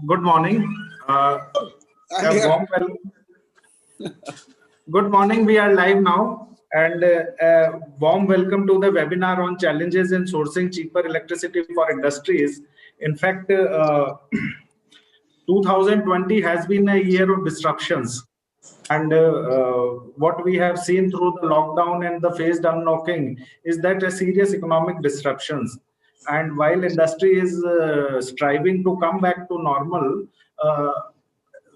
Good morning. Good morning. We are live now, and a warm welcome to the webinar on challenges in sourcing cheaper electricity for industries. In fact, 2020 has been a year of disruptions, and what we have seen through the lockdown and the phased unlocking is that a serious economic disruptions. And while industry is striving to come back to normal,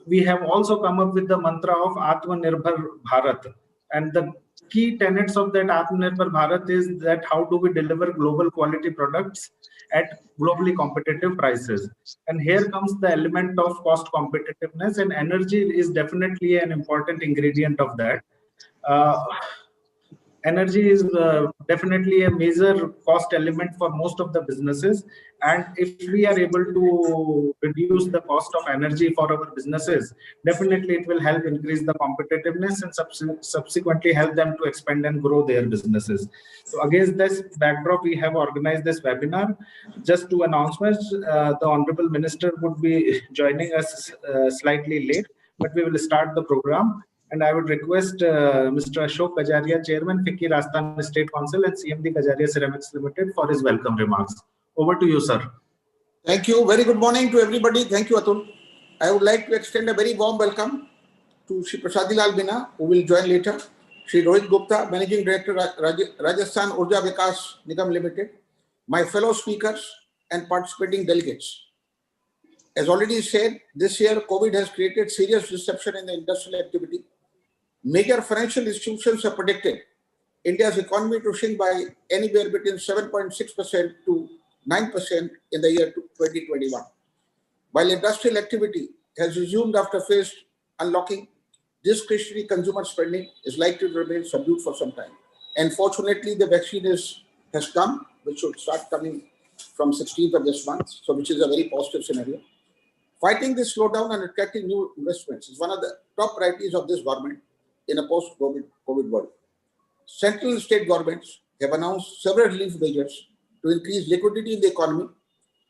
we have also come up with the mantra of Atmanirbhar Bharat. And the key tenets of that Atmanirbhar Bharat is that how do we deliver global quality products at globally competitive prices. And here comes the element of cost competitiveness, and energy is definitely an important ingredient of that. Energy is definitely a major cost element for most of the businesses, and if we are able to reduce the cost of energy for our businesses, definitely it will help increase the competitiveness and subsequently help them to expand and grow their businesses. So against this backdrop, we have organized this webinar. Just two announcements. The Honorable Minister would be joining us slightly late, but we will start the program. And I would request Mr. Ashok Kajaria, Chairman, FICCI Rajasthan State Council and CMD Kajaria Ceramics Limited for his welcome remarks. Over to you, sir. Thank you. Very good morning to everybody. Thank you, Atul. I would like to extend a very warm welcome to Shri Parsadi Meena, who will join later, Shri Rohit Gupta, Managing Director, Rajasthan Urja Vikas Nigam Limited, my fellow speakers and participating delegates. As already said, this year COVID has created serious disruption in the industrial activity. Major financial institutions have predicted India's economy to shrink by anywhere between 7.6% to 9% in the year 2021. While industrial activity has resumed after phased unlocking, discretionary consumer spending is likely to remain subdued for some time. And fortunately, the vaccine has come, which should start coming from 16th of this month, so which is a very positive scenario. Fighting this slowdown and attracting new investments is one of the top priorities of this government in a post-COVID world. Central and state governments have announced several relief measures to increase liquidity in the economy,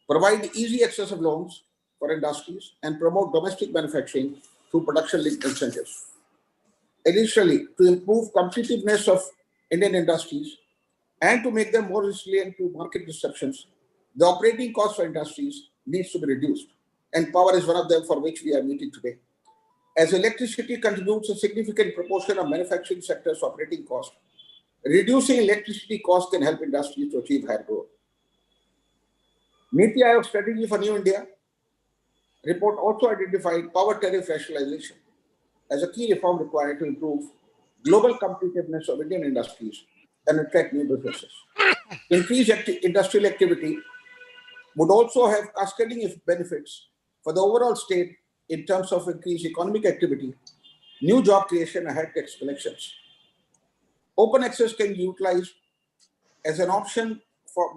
provide easy access of loans for industries, and promote domestic manufacturing through production-linked incentives. Additionally, to improve competitiveness of Indian industries and to make them more resilient to market disruptions, the operating cost for industries needs to be reduced, and power is one of them for which we are meeting today. As electricity contributes a significant proportion of manufacturing sector's operating cost, reducing electricity costs can help industries to achieve higher growth. Niti Aayog Strategy for New India report also identified power tariff rationalization as a key reform required to improve global competitiveness of Indian industries and attract new businesses. Increased industrial activity would also have cascading benefits for the overall state in terms of increased economic activity, new job creation, and higher tax collections. Open access can be utilized as an option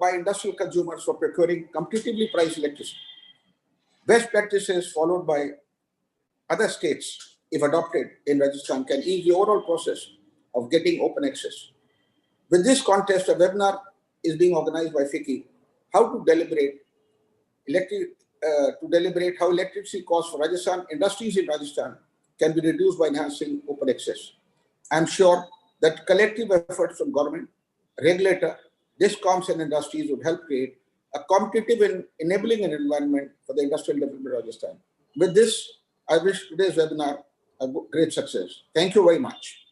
by industrial consumers for procuring competitively priced electricity. Best practices followed by other states, if adopted in Rajasthan, can ease the overall process of getting open access. With this context, a webinar is being organized by FICCI, how to deliberate how electricity costs for Rajasthan industries in Rajasthan can be reduced by enhancing open access. I am sure that collective efforts from government, regulator, discoms and industries would help create a competitive and enabling an environment for the industrial development of Rajasthan. With this, I wish today's webinar a great success. Thank you very much.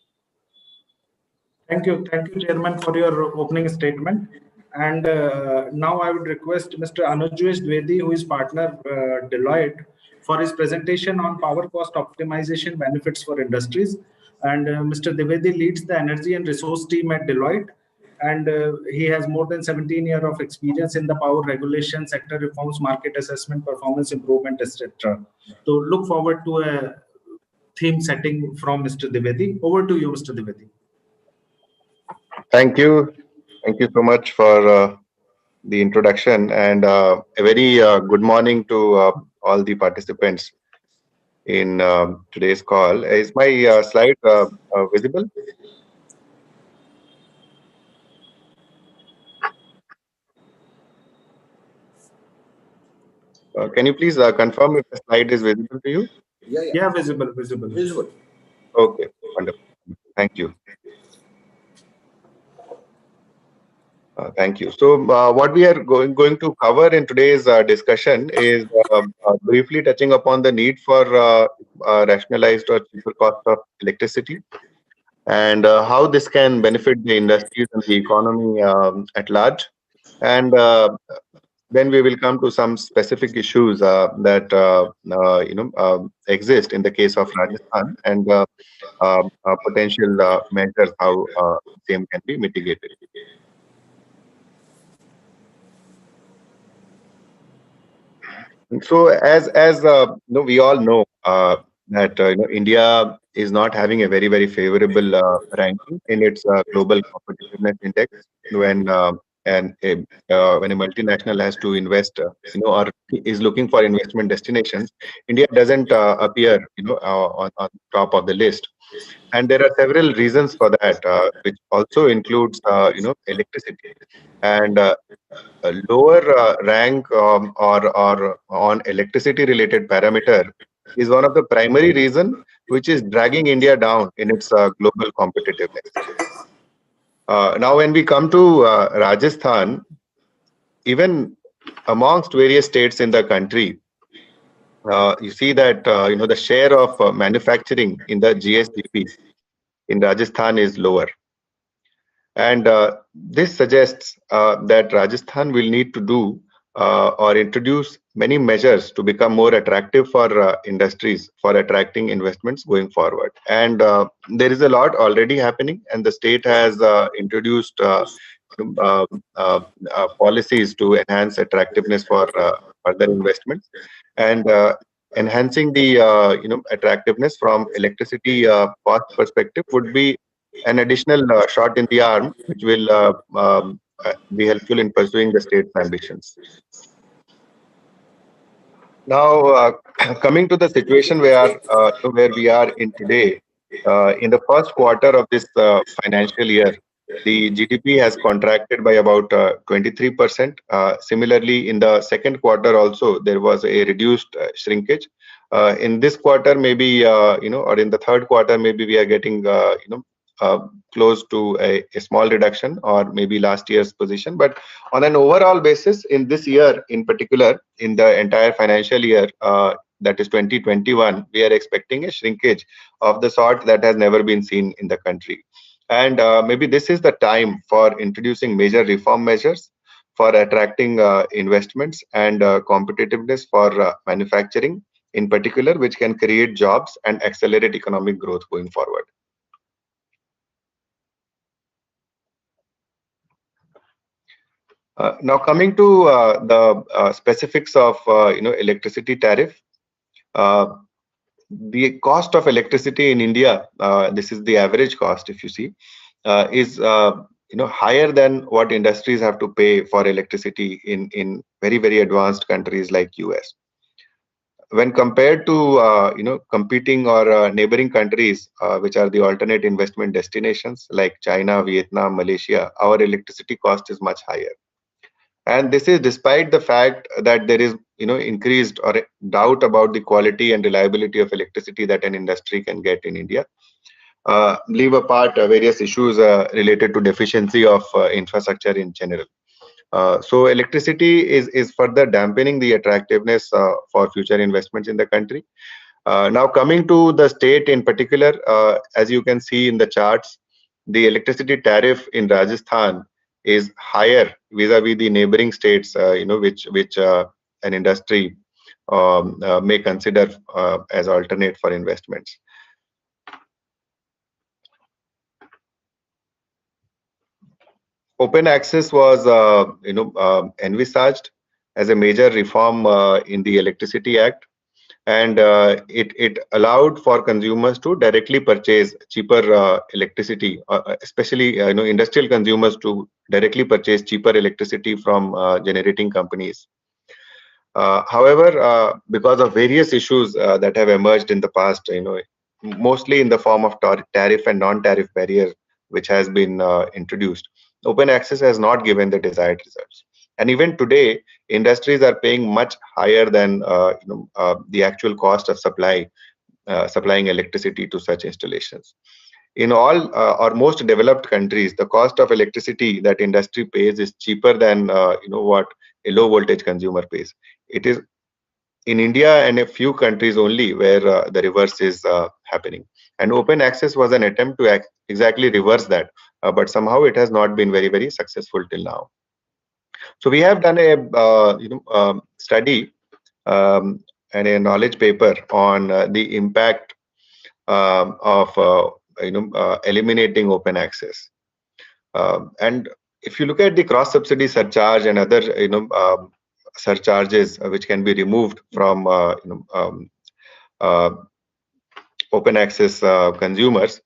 Thank you, Chairman, for your opening statement. And now I would request Mr. Anujesh Dwivedi, who is partner Deloitte, for his presentation on power cost optimization benefits for industries. And Mr. Dwivedi leads the energy and resource team at Deloitte, and he has more than 17 years of experience in the power regulation, sector reforms, market assessment, performance improvement, etc. So look forward to a theme setting from Mr. Dwivedi. Over to you, Mr. Dwivedi. Thank you. Thank you so much for the introduction, and a very good morning to all the participants in today's call. Is my slide visible? Can you please confirm if the slide is visible to you? Yeah, yeah. Yeah, visible, visible. Visible. Okay, wonderful. Thank you. Thank you. So, what we are going to cover in today's discussion is briefly touching upon the need for rationalized or cheaper cost of electricity, and how this can benefit the industries and the economy at large. And then we will come to some specific issues that exist in the case of Rajasthan, and potential measures how same can be mitigated. So, as we all know that India is not having a very favorable ranking in its global competitiveness index when when a multinational has to invest, or is looking for investment destinations. India doesn't appear, on top of the list, and there are several reasons for that, which also includes, electricity. And a lower rank or on electricity related parameter is one of the primary reason which is dragging India down in its global competitiveness. Now, when we come to Rajasthan, even amongst various states in the country, you see that the share of manufacturing in the GSDP in Rajasthan is lower. And this suggests that Rajasthan will need to do or introduce many measures to become more attractive for industries for attracting investments going forward. And there is a lot already happening, and the state has introduced uh, uh, policies to enhance attractiveness for further investments, and enhancing the attractiveness from electricity cost perspective would be an additional shot in the arm, which will be helpful in pursuing the state's ambitions. Now, coming to the situation where we are in today, in the first quarter of this financial year, the GDP has contracted by about 23%. Similarly, in the second quarter also, there was a reduced shrinkage. In this quarter, maybe or in the third quarter, maybe we are getting close to a small reduction, or maybe last year's position. But on an overall basis, in this year in particular, in the entire financial year, that is 2021, we are expecting a shrinkage of the sort that has never been seen in the country. And maybe this is the time for introducing major reform measures for attracting investments and competitiveness for manufacturing in particular, which can create jobs and accelerate economic growth going forward. Now, coming to the specifics of electricity tariff, the cost of electricity in India, this is the average cost, if you see, is higher than what industries have to pay for electricity in very advanced countries like US. When compared to competing or neighboring countries, which are the alternate investment destinations like China, Vietnam, Malaysia, our electricity cost is much higher. And this is despite the fact that there is increased or doubt about the quality and reliability of electricity that an industry can get in India. Leave apart various issues related to deficiency of infrastructure in general. So electricity is further dampening the attractiveness for future investments in the country. Now, coming to the state in particular, as you can see in the charts, the electricity tariff in Rajasthan is higher vis-a-vis the neighboring states, which an industry may consider as alternate for investments. Open access was, envisaged as a major reform in the Electricity Act, and it allowed for consumers to directly purchase cheaper electricity, especially industrial consumers to directly purchase cheaper electricity from generating companies. However, because of various issues that have emerged in the past, mostly in the form of tariff and non-tariff barrier, which has been introduced, open access has not given the desired results. And even today, industries are paying much higher than the actual cost of supplying electricity to such installations. In all or most developed countries, the cost of electricity that industry pays is cheaper than what a low voltage consumer pays. It is in India and a few countries only where the reverse is happening. And open access was an attempt to exactly reverse that, but somehow it has not been very, very successful till now. So we have done a study and a knowledge paper on the impact of eliminating open access. And if you look at the cross subsidy surcharge and other surcharges which can be removed from uh, open access consumers,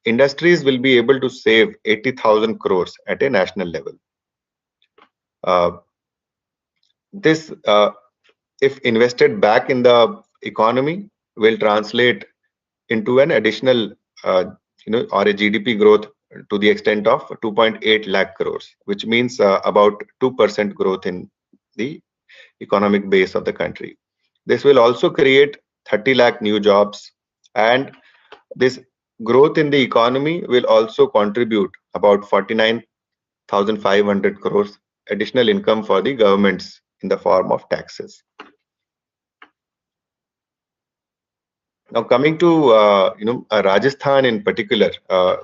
industries will be able to save 80,000 crores at a national level. This, if invested back in the economy, will translate into an additional, or a GDP growth to the extent of 2.8 lakh crores, which means about 2% growth in the economic base of the country. This will also create 30 lakh new jobs, and this growth in the economy will also contribute about 49,500 crores additional income for the governments in the form of taxes. Now, coming to Rajasthan in particular,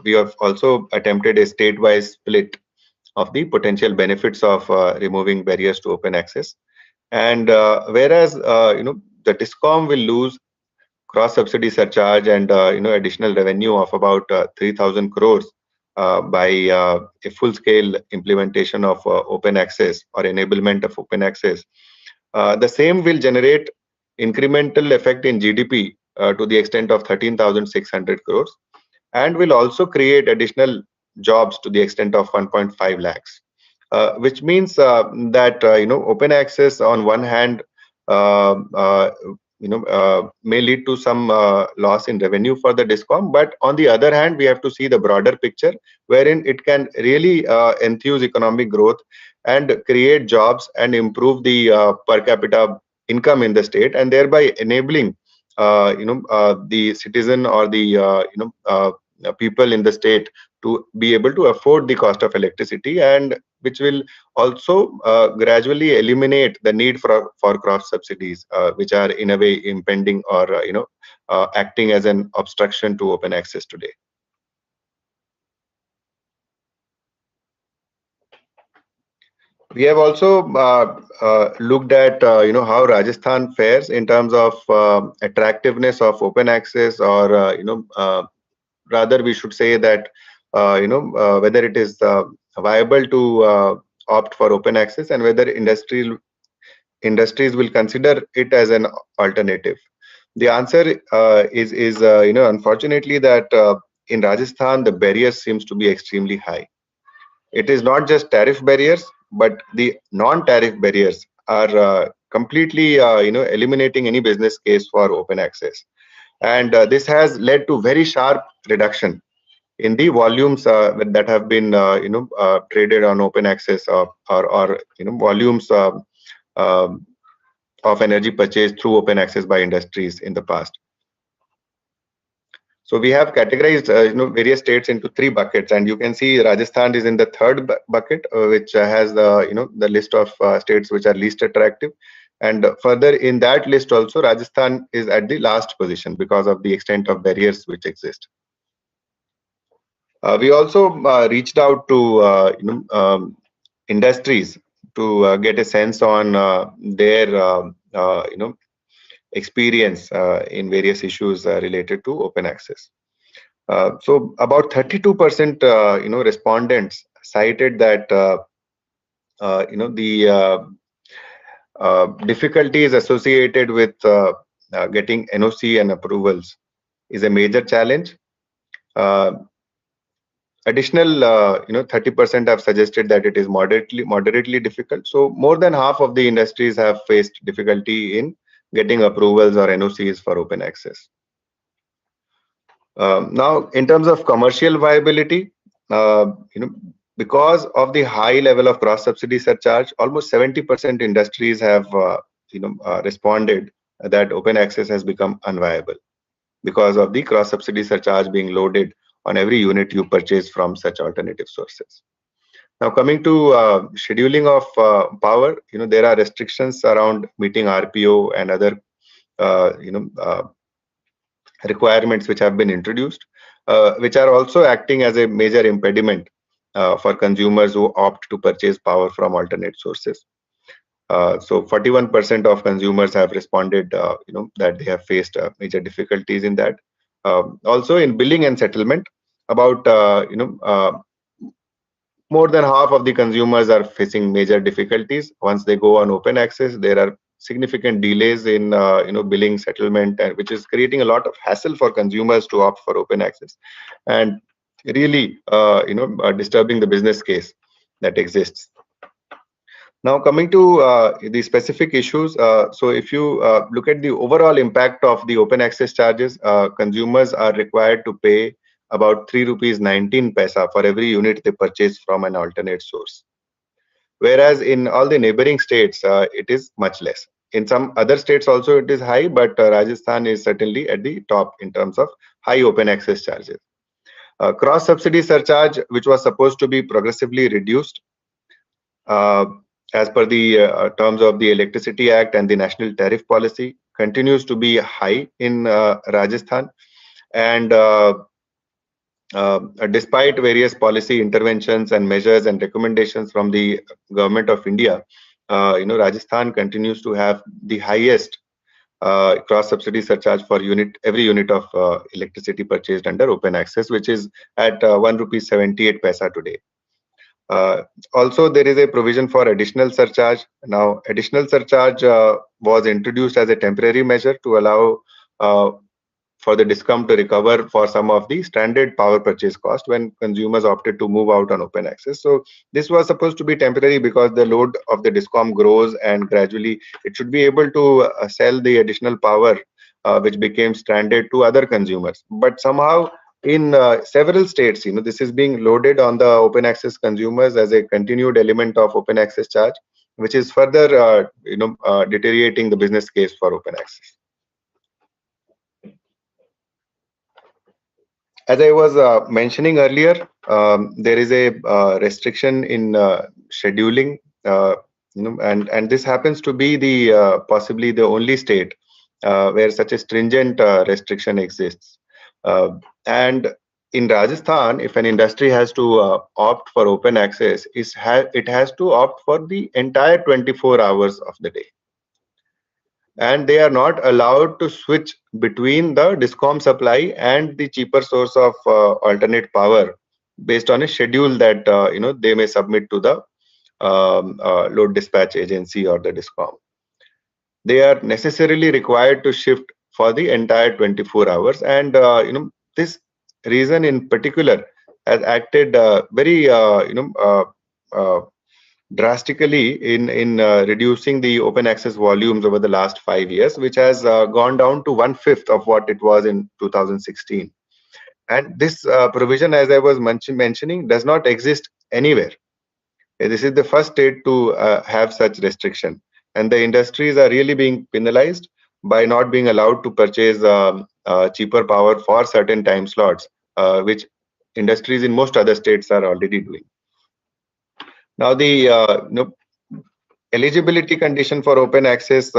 we have also attempted a state-wise split of the potential benefits of removing barriers to open access. And whereas the DISCOM will lose cross subsidy surcharge and additional revenue of about 3,000 crores by a full-scale implementation of open access or enablement of open access, the same will generate incremental effect in GDP to the extent of 13,600 crores, and will also create additional jobs to the extent of 1.5 lakhs, which means that open access on one hand may lead to some loss in revenue for the DISCOM, but on the other hand, we have to see the broader picture, wherein it can really enthuse economic growth and create jobs and improve the per capita income in the state, and thereby enabling the citizen or the people in the state to be able to afford the cost of electricity, and which will also gradually eliminate the need for cross subsidies, which are in a way impending or acting as an obstruction to open access today. We have also looked at how Rajasthan fares in terms of attractiveness of open access, or rather we should say that whether it is viable to opt for open access, and whether industries will consider it as an alternative. The answer is unfortunately that in Rajasthan the barriers seems to be extremely high. It is not just tariff barriers, but the non-tariff barriers are completely eliminating any business case for open access, and this has led to very sharp reduction in the volumes that have been traded on open access, or volumes of energy purchased through open access by industries in the past. So we have categorized various states into three buckets, and you can see Rajasthan is in the third bucket, which has the list of states which are least attractive, and further in that list also Rajasthan is at the last position because of the extent of barriers which exist. We also reached out to industries to get a sense on their experience in various issues related to open access. So about 32% respondents cited that the difficulties associated with getting NOC and approvals is a major challenge. Additional 30% have suggested that it is moderately difficult. So more than half of the industries have faced difficulty in getting approvals or NOCs for open access. Now, in terms of commercial viability, uh, you know, because of the high level of cross subsidy surcharge, almost 70% industries have responded that open access has become unviable because of the cross subsidy surcharge being loaded on every unit you purchase from such alternative sources. Now, coming to scheduling of power, there are restrictions around meeting RPO and other uh, you know uh, requirements which have been introduced, which are also acting as a major impediment for consumers who opt to purchase power from alternate sources. So 41% of consumers have responded, that they have faced major difficulties in that. Also in billing and settlement, about more than half of the consumers are facing major difficulties. Once they go on open access, there are significant delays in billing settlement, which is creating a lot of hassle for consumers to opt for open access, and really disturbing the business case that exists. Now, coming to the specific issues, so if you look at the overall impact of the open access charges, consumers are required to pay about 3 rupees 19 paisa for every unit they purchase from an alternate source. Whereas in all the neighboring states, it is much less. In some other states also it is high, but Rajasthan is certainly at the top in terms of high open access charges. Cross subsidy surcharge, which was supposed to be progressively reduced, uh, as per the terms of the Electricity Act and the National Tariff Policy, continues to be high in Rajasthan. And despite various policy interventions and measures and recommendations from the government of India, Rajasthan continues to have the highest cross subsidy surcharge for every unit of electricity purchased under open access, which is at 1 rupee 78 paisa today. Also, there is a provision for additional surcharge. Now, additional surcharge was introduced as a temporary measure to allow for the DISCOM to recover for some of the standard power purchase cost when consumers opted to move out on open access. So this was supposed to be temporary because the load of the DISCOM grows and gradually it should be able to sell the additional power which became stranded to other consumers. But somehow in several states, this is being loaded on the open access consumers as a continued element of open access charge, which is further deteriorating the business case for open access. As I was mentioning earlier, there is a restriction in scheduling, and this happens to be the possibly the only state where such a stringent restriction exists. And in Rajasthan, if an industry has to opt for open access, it has to opt for the entire 24 hours of the day. And they are not allowed to switch between the DISCOM supply and the cheaper source of alternate power based on a schedule that they may submit to the load dispatch agency or the DISCOM. They are necessarily required to shift for the entire 24 hours, and this reason in particular has acted very drastically in reducing the open access volumes over the last 5 years, which has gone down to 1/5 of what it was in 2016. And this provision, as I was mentioning, does not exist anywhere. This is the first state to have such restriction, and the industries are really being penalized by not being allowed to purchase cheaper power for certain time slots, which industries in most other states are already doing. Now, the eligibility condition for open access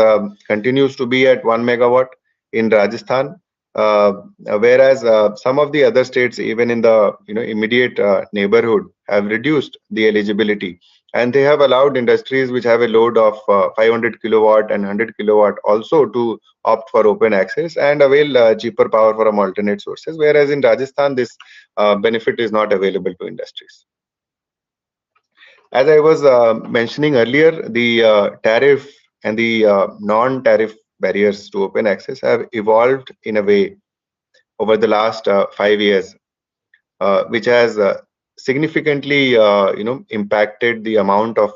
continues to be at 1 megawatt in Rajasthan, whereas some of the other states, even in the immediate neighborhood, have reduced the eligibility, and they have allowed industries which have a load of 500 kilowatt and 100 kilowatt also to opt for open access and avail cheaper power from alternate sources, whereas in Rajasthan this benefit is not available to industries. As I was mentioning earlier, the tariff and the non-tariff barriers to open access have evolved in a way over the last 5 years, which has significantly impacted the amount of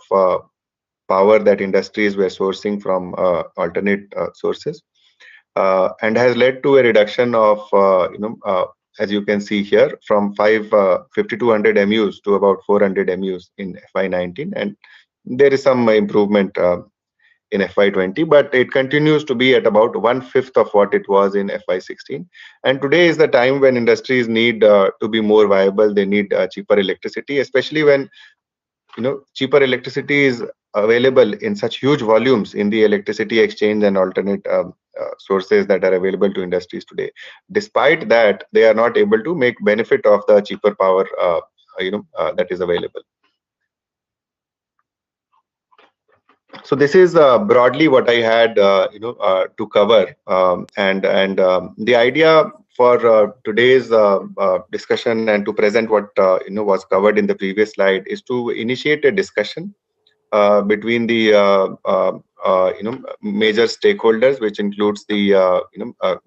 power that industries were sourcing from alternate sources, and has led to a reduction of as you can see here, from 5200 MUs to about 400 MUs in FY19, and there is some improvement in FY20, but it continues to be at about 1/5 of what it was in FY16. And today is the time when industries need to be more viable. They need cheaper electricity, especially when cheaper electricity is available in such huge volumes in the electricity exchange and alternate sources that are available to industries today. Despite that, they are not able to make benefit of the cheaper power that is available. So this is broadly what I had to cover, and the idea for today's discussion and to present what was covered in the previous slide is to initiate a discussion between the major stakeholders, which includes the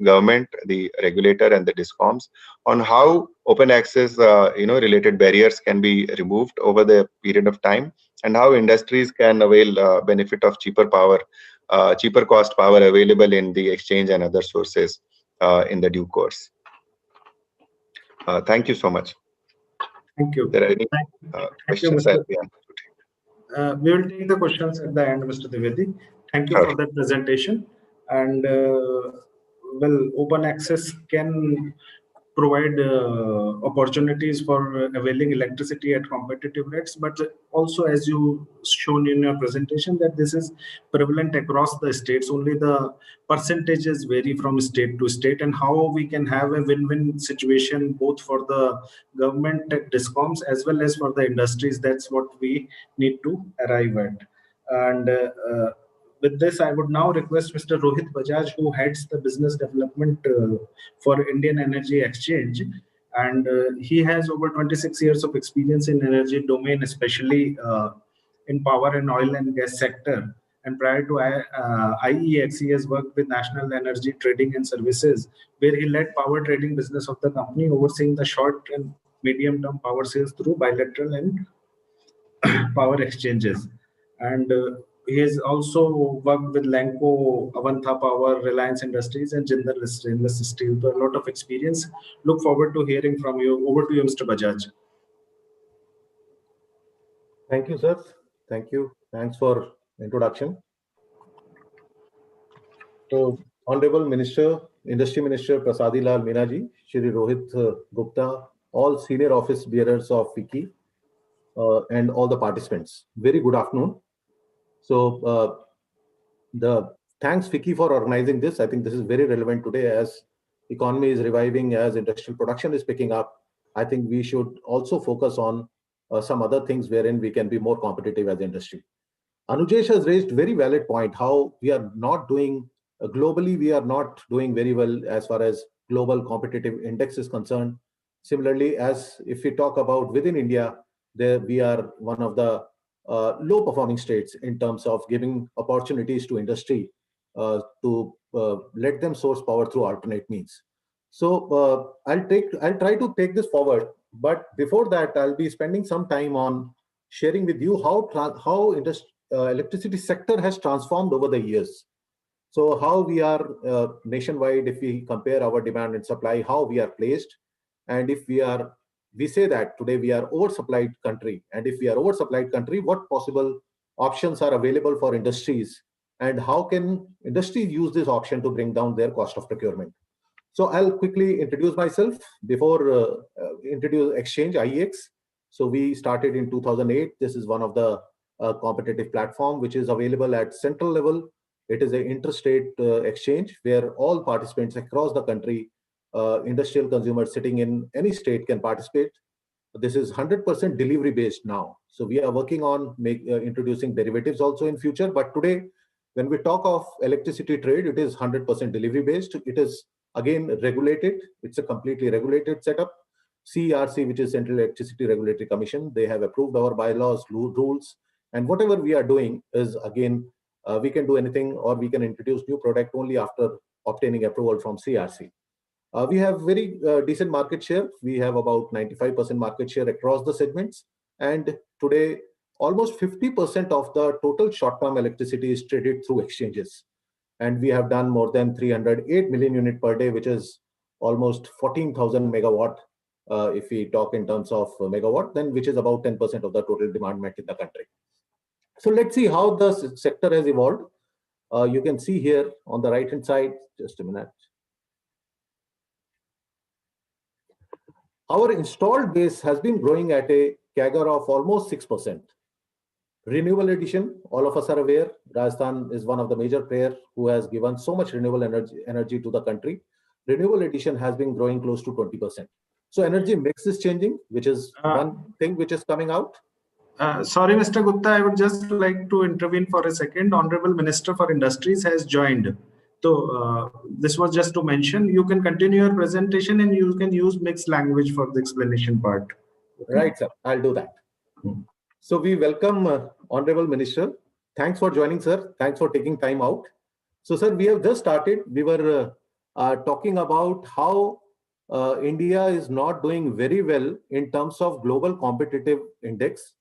government, the regulator, and the discoms, on how open access related barriers can be removed over the period of time, and how industries can avail benefit of cheaper power, cheaper cost power available in the exchange and other sources in the due course. Thank you so much. Thank you. If there are any questions, I'll be happy to take. We will take the questions at the end, Mr. Dwivedi. Thank you for that presentation. And well, open access can provide opportunities for availing electricity at competitive rates, but also, as you shown in your presentation, that this is prevalent across the states. Only the percentages vary from state to state, and how we can have a win-win situation both for the government discoms as well as for the industries. That's what we need to arrive at. And with this, I would now request Mr. Rohit Bajaj, who heads the business development for Indian Energy Exchange, and he has over 26 years of experience in energy domain, especially in power and oil and gas sector. And prior to IEX, he has worked with National Energy Trading and Services, where he led power trading business of the company, overseeing the short and medium-term power sales through bilateral and power exchanges. And he has also worked with Lanco, Avantha Power, Reliance Industries, and Jindal Stainless Steel. So a lot of experience. Look forward to hearing from you. Over to you, Mr. Bajaj. Thank you, sir. Thank you. Thanks for introduction. So, Honorable Minister, Industry Minister Parsadi Lal Meena ji, Shri Rohit Gupta, all senior office bearers of FICCI, and all the participants. Very good afternoon. So, thanks FICCI for organizing this. I think this is very relevant today as economy is reviving, as industrial production is picking up. I think we should also focus on some other things wherein we can be more competitive as industry. Anujesh has raised very valid point how we are not doing globally. We are not doing very well as far as global competitive index is concerned. Similarly, as if we talk about within India, there we are one of the low performing states in terms of giving opportunities to industry to let them source power through alternate means. So I'll try to take this forward, but before that I'll be spending some time on sharing with you how electricity sector has transformed over the years. So how we are nationwide, if we compare our demand and supply, how we are placed, and if we say that today we are oversupplied country, and if we are oversupplied country, what possible options are available for industries, and how can industries use this option to bring down their cost of procurement. So I'll quickly introduce myself before introduce exchange IEX. So we started in 2008. This is one of the competitive platform which is available at central level. It is an interstate exchange where all participants across the country, industrial consumers sitting in any state can participate. This is 100% delivery based now. So we are working on introducing derivatives also in future. But today, when we talk of electricity trade, it is 100% delivery based. It is again regulated. It's a completely regulated setup. CERC, which is Central Electricity Regulatory Commission, they have approved our bylaws, rules, and whatever we are doing is again, we can do anything or we can introduce new product only after obtaining approval from CERC. We have very decent market share. We have about 95% market share across the segments. And today, almost 50% of the total short-term electricity is traded through exchanges. And we have done more than 308 million unit per day, which is almost 14,000 megawatt. If we talk in terms of megawatt, then which is about 10% of the total demand met in the country. So let's see how the sector has evolved. You can see here on the right-hand side, just a minute. Our installed base has been growing at a CAGR of almost 6%. Renewable addition, all of us are aware, Rajasthan is one of the major players who has given so much renewable energy to the country. Renewable addition has been growing close to 20%. So energy mix is changing, which is one thing which is coming out. Sorry, Mr. Gupta, I would just like to intervene for a second. Honorable Minister for Industries has joined. So this was just to mention, you can continue your presentation and you can use mixed language for the explanation part. Okay? Right, sir. I'll do that. So we welcome Honorable Minister. Thanks for joining, sir. Thanks for taking time out. So, sir, we have just started. We were talking about how India is not doing very well in terms of global competitive index.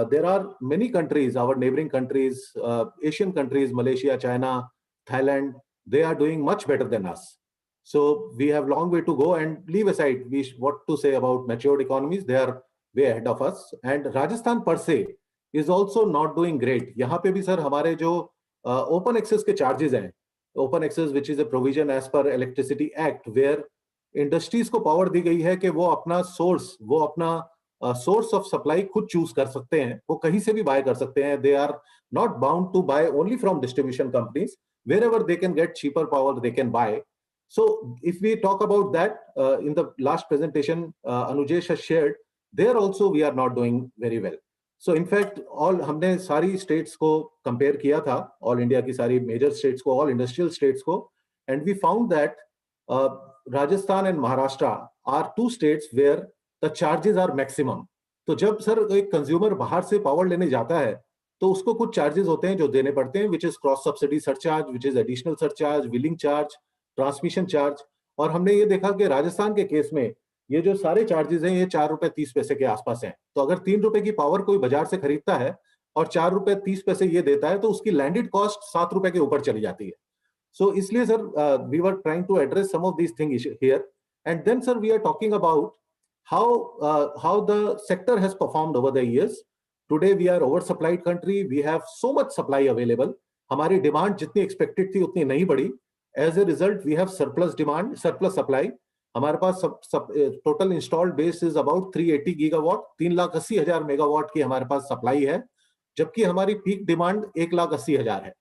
There are many countries, our neighboring countries, Asian countries, Malaysia, China, Thailand, they are doing much better than us. So we have long way to go, and leave aside what to say about matured economies, they are way ahead of us. And Rajasthan per se is also not doing great. यहाँ पे भी sir हमारे जो open access के charges हैं, open access which is a provision as per Electricity Act, where industries को power दी गई है कि वो अपना source of supply खुद choose कर सकते हैं, वो कहीं से भी buy कर सकते हैं. They are not bound to buy only from distribution companies. Wherever they can get cheaper power, they can buy. So if we talk about that, in the last presentation, Anujesh has shared, there also we are not doing very well. So in fact, हमने सारी states को compare किया था, all India की सारी major states को, all industrial states को, and we found that Rajasthan and Maharashtra are two states where the charges are maximum. तो जब सर एक consumer बाहर से power लेने जाता है, तो उसको कुछ charges होते हैं जो देने पड़ते हैं, which is cross subsidy surcharge, which is additional surcharge, wheeling charge, transmission charge. और हमने ये देखा कि राजस्थान के केस में ये जो सारे चार्जेस हैं ये 4 रुपए 30 पैसे के आसपास हैं. तो अगर 3 रुपए की पावर कोई बाजार से खरीदता है और 4 रुपए 30 पैसे ये देता है, तो उसकी लैंडेड कॉस्ट 7 रुपए के ऊपर चली जाती है. सो इसलिए sir we were trying to address some of these things here, and then sir we are talking about how the sector has performed over the years. Today we are oversupplied country. We have so much supply available. हमारी demand जितनी expected थी उतनी नहीं बढ़ी. As a result, we have surplus demand, surplus supply. हमारे पास total installed base is about 380 gigawatt, 3,80,000 megawatt की हमारे पास supply है, जबकि हमारी पीक डिमांड 1,80,000 है.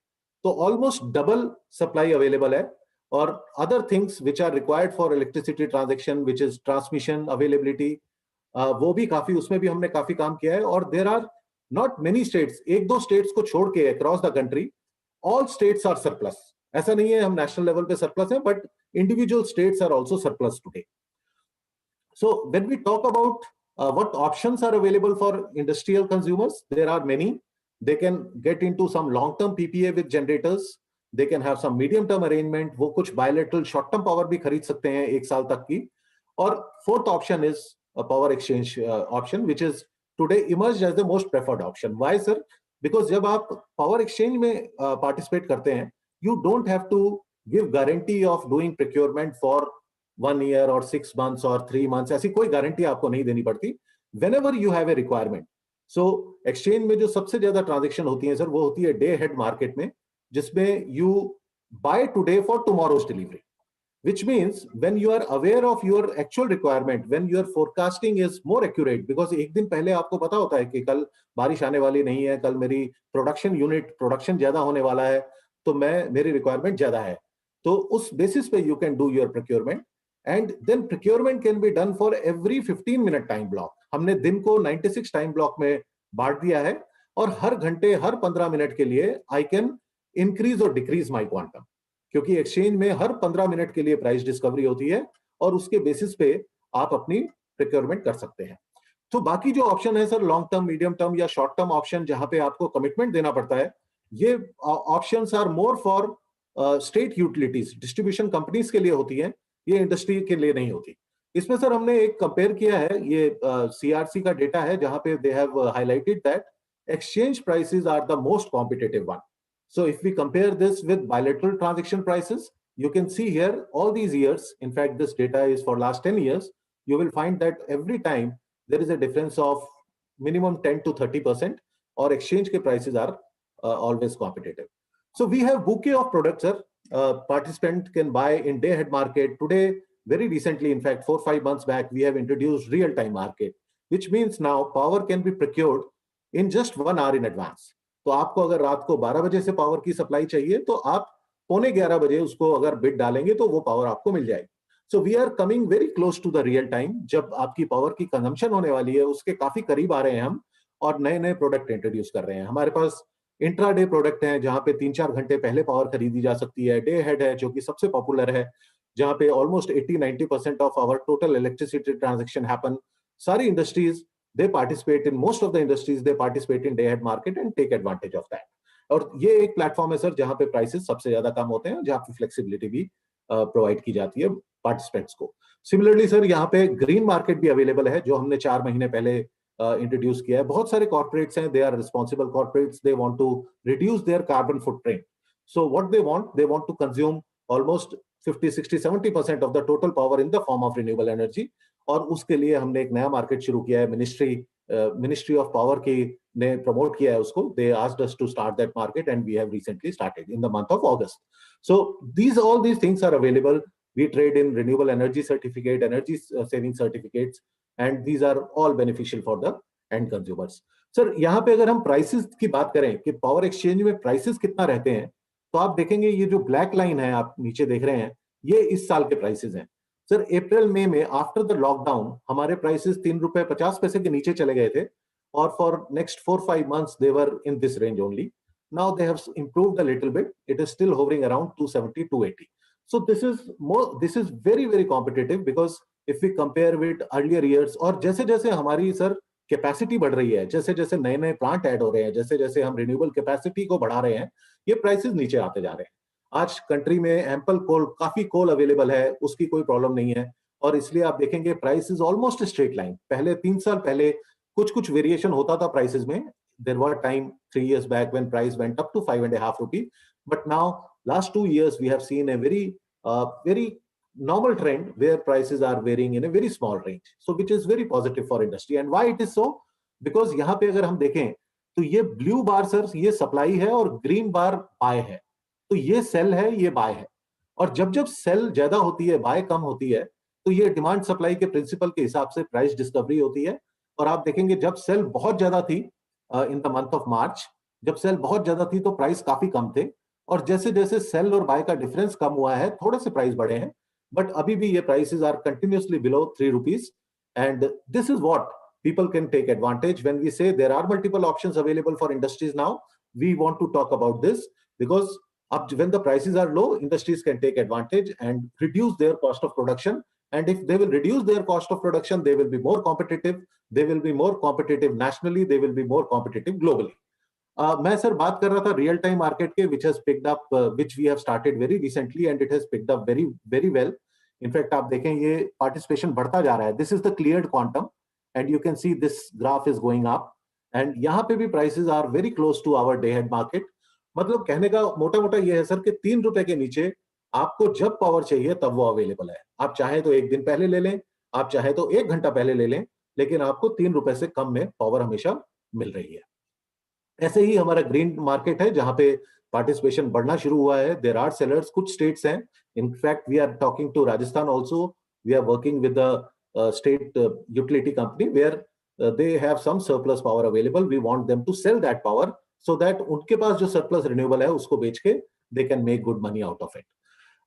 तो ऑलमोस्ट डबल सप्लाई अवेलेबल है. और other things which are required for electricity transaction, which is transmission availability, वो भी काफी, उसमें भी हमने काफी काम किया है. और there are not many states, एक दो स्टेट्स को छोड़ के across the country all states are surplus. ऐसा नहीं है हम नेशनल लेवल पे सरप्लस हैं, but individual states are also surplus today. So when we talk about what options are available for industrial consumers, there are many. They can get into some long-term PPA with generators. They can have some medium-term arrangement. वो कुछ bilateral short-term power भी खरीद सकते हैं 1 साल तक की. और fourth option is a power exchange option, which is today emerged as the most preferred option. Why, sir? Because जब आप power exchange में participate करते हैं, you don't have to give guarantee of doing procurement for 1 year or 6 months or 3 months. ऐसी कोई guarantee आपको नहीं देनी पड़ती. Whenever you have a requirement. So exchange में जो सबसे ज्यादा ट्रांजेक्शन होती है सर, वो होती है डे हेड मार्केट में, जिसमें you buy today for tomorrow's delivery, which means when you are aware of your actual requirement, when your forecasting is more accurate, because एक दिन पहले आपको पता होता है कि कल बारिश आने वाली नहीं है, कल मेरी प्रोडक्शन ज्यादा होने वाला है, तो मेरी रिक्वायरमेंट ज्यादा है, तो उस बेसिस पे you can do your procurement. And then procurement can be done for every 15-minute time block. हमने दिन को 96 टाइम ब्लॉक में बांट दिया है, और हर घंटे हर 15 मिनट के लिए आई कैन इंक्रीज और डिक्रीज माई क्वांटम, क्योंकि एक्सचेंज में हर 15 मिनट के लिए प्राइस डिस्कवरी होती है, और उसके बेसिस पे आप अपनी प्रोक्योरमेंट कर सकते हैं. तो बाकी जो ऑप्शन है sir, long term, medium term या शॉर्ट टर्म ऑप्शन, जहां पे आपको कमिटमेंट देना पड़ता है, ये options are more for state utilities, distribution companies के लिए होती है, ये इंडस्ट्री के लिए नहीं होती। इसमें सर हमने एक कंपेयर किया है, ये सीआरसी का डेटा है जहां पे they have highlighted that exchange prices are the most competitive one. So if we compare this with bilateral transaction prices, you can see here all these years, in fact this data is for last 10 years, you will find that every time there is a difference of minimum 10 to 30%, or exchange ke prices are always competitive. So we have bouquet of products, sir. Participant can buy in day ahead market. Today, very recently, in fact 4-5 months back, we have introduced real time market, which means now power can be procured in just 1 hour in advance. तो आपको अगर रात को 12 बजे से power की supply चाहिए तो आप 11:15 बजे उसको अगर बिड डालेंगे तो वो पावर आपको मिल जाएगी। So we are coming very close to the real time, जब आपकी पावर की कंजम्पशन होने वाली है उसके काफी करीब आ रहे हैं हम, और नए नए प्रोडक्ट इंट्रोड्यूस कर रहे हैं। हमारे पास इंट्राडे प्रोडक्ट हैं जहां पे 3-4 घंटे पहले पावर खरीदी जा सकती है। डे हेड है जो कि सबसे पॉपुलर है, जहां पे almost 80-90% of our total electricity transaction happen. सारी industries they participate in, most of the industries they participate in day ahead market and take advantage of that. और ये एक प्लेटफॉर्म है सर जहां पे प्राइसेस सबसे ज्यादा कम होते हैं, जहां पे फ्लेक्सिबिलिटी भी प्रोवाइड की जाती है पार्टिसिपेंट्स को। सिमिलरली सर यहाँ पे ग्रीन मार्केट भी अवेलेबल है जो हमने 4 महीने पहले इंट्रोड्यूस किया है। बहुत सारे कॉर्पोरेट्स हैं, they are responsible corporates, they want to reduce their carbon footprint. So what they want to consume almost 50-60-70% of the total power in the form of renewable energy. और उसके लिए हमने एक नया मार्केट शुरू किया है, मिनिस्ट्री ऑफ पावर की ने प्रमोट किया है उसको। They asked us to start that market and we have recently started in the month of August. So all these things are available. We trade in renewable energy certificate, energy saving certificates, and these are all beneficial for the end consumers. Sir यहाँ पे अगर हम prices की बात करें कि power exchange में prices कितना रहते हैं, तो आप देखेंगे ये जो ब्लैक लाइन है आप नीचे देख रहे हैं, ये इस साल के प्राइसेस हैं। सर अप्रैल मई में आफ्टर द लॉकडाउन हमारे प्राइसेस 3 रुपए 50 पैसे के नीचे चले गए थे, और for next 4-5 months they were in this range only. Now they have improved a little bit. It is still hovering around 270-280. So this is very very competitive, because if we compare with earlier years, और जैसे जैसे हमारी sir capacity बढ़ रही है, जैसे जैसे नए नए प्लांट ऐड हो रहे हैं, जैसे जैसे हम रिन्यूएबल कैपेसिटी को बढ़ा रहे हैं, ये प्राइसेस नीचे आते जा रहे हैं। आज कंट्री में एम्पल कोल, काफी कोल अवेलेबल है, उसकी कोई प्रॉब्लम नहीं है, और इसलिए आप देखेंगे price is almost straight line. पहले 3 साल पहले कुछ वेरिएशन होता था प्राइसेस में। There were time 3 years back when price went up to 5.5 rupee, but now last 2 years we have seen a very normal trend where prices are varying in a very small range, so which is very positive for industry. And why it is so? Because यहाँ पे अगर हम देखें तो ये blue बार sir ये supply है और ग्रीन बार बाय है, तो ये सेल है, ये बाय है। और जब जब सेल ज्यादा होती है, बाय कम होती है, तो ये डिमांड सप्लाई के प्रिंसिपल के हिसाब से प्राइस डिस्कवरी होती है। और आप देखेंगे जब सेल बहुत ज्यादा थी इन द मंथ ऑफ मार्च, जब सेल बहुत ज्यादा थी तो प्राइस काफी कम थे, और जैसे जैसे सेल और बाय का डिफरेंस कम हुआ है, थोड़े से प्राइस बढ़े हैं, बट अभी भी ये prices are continuously below 3 rupees, and this is what people can take advantage. When we say there are multiple options available for industries now, we want to talk about this, because when the prices are low, industries can take advantage and reduce their cost of production. And if they will reduce their cost of production, they will be more competitive. They will be more competitive nationally. They will be more competitive globally. मैं sir बात कर रहा था real time market के, which has picked up, which we have started very recently, and it has picked up very very well. In fact, आप देखें ये participation बढ़ता जा रहा है. This is the cleared quantum, and you can see this graph is going up, and यहाँ पे भी prices are very close to our day ahead market. मतलब कहने का मोटा मोटा ये है सर कि 3 रुपए के नीचे आपको जब पावर चाहिए तब वो अवेलेबल है। आप चाहे तो 1 दिन पहले ले लें, आप चाहे तो 1 घंटा पहले ले लें, लेकिन आपको 3 रुपए से कम में पावर हमेशा मिल रही है। ऐसे ही हमारा ग्रीन मार्केट है जहां पे पार्टिसिपेशन बढ़ना शुरू हुआ है। देयर आर सेलर्स, कुछ स्टेट्स हैं, in fact we are talking to Rajasthan also, we are working with the state utility company where they have some surplus power available. We want them to sell that power so that उनके पास जो surplus renewable है उसको बेच के they can make good money out of it.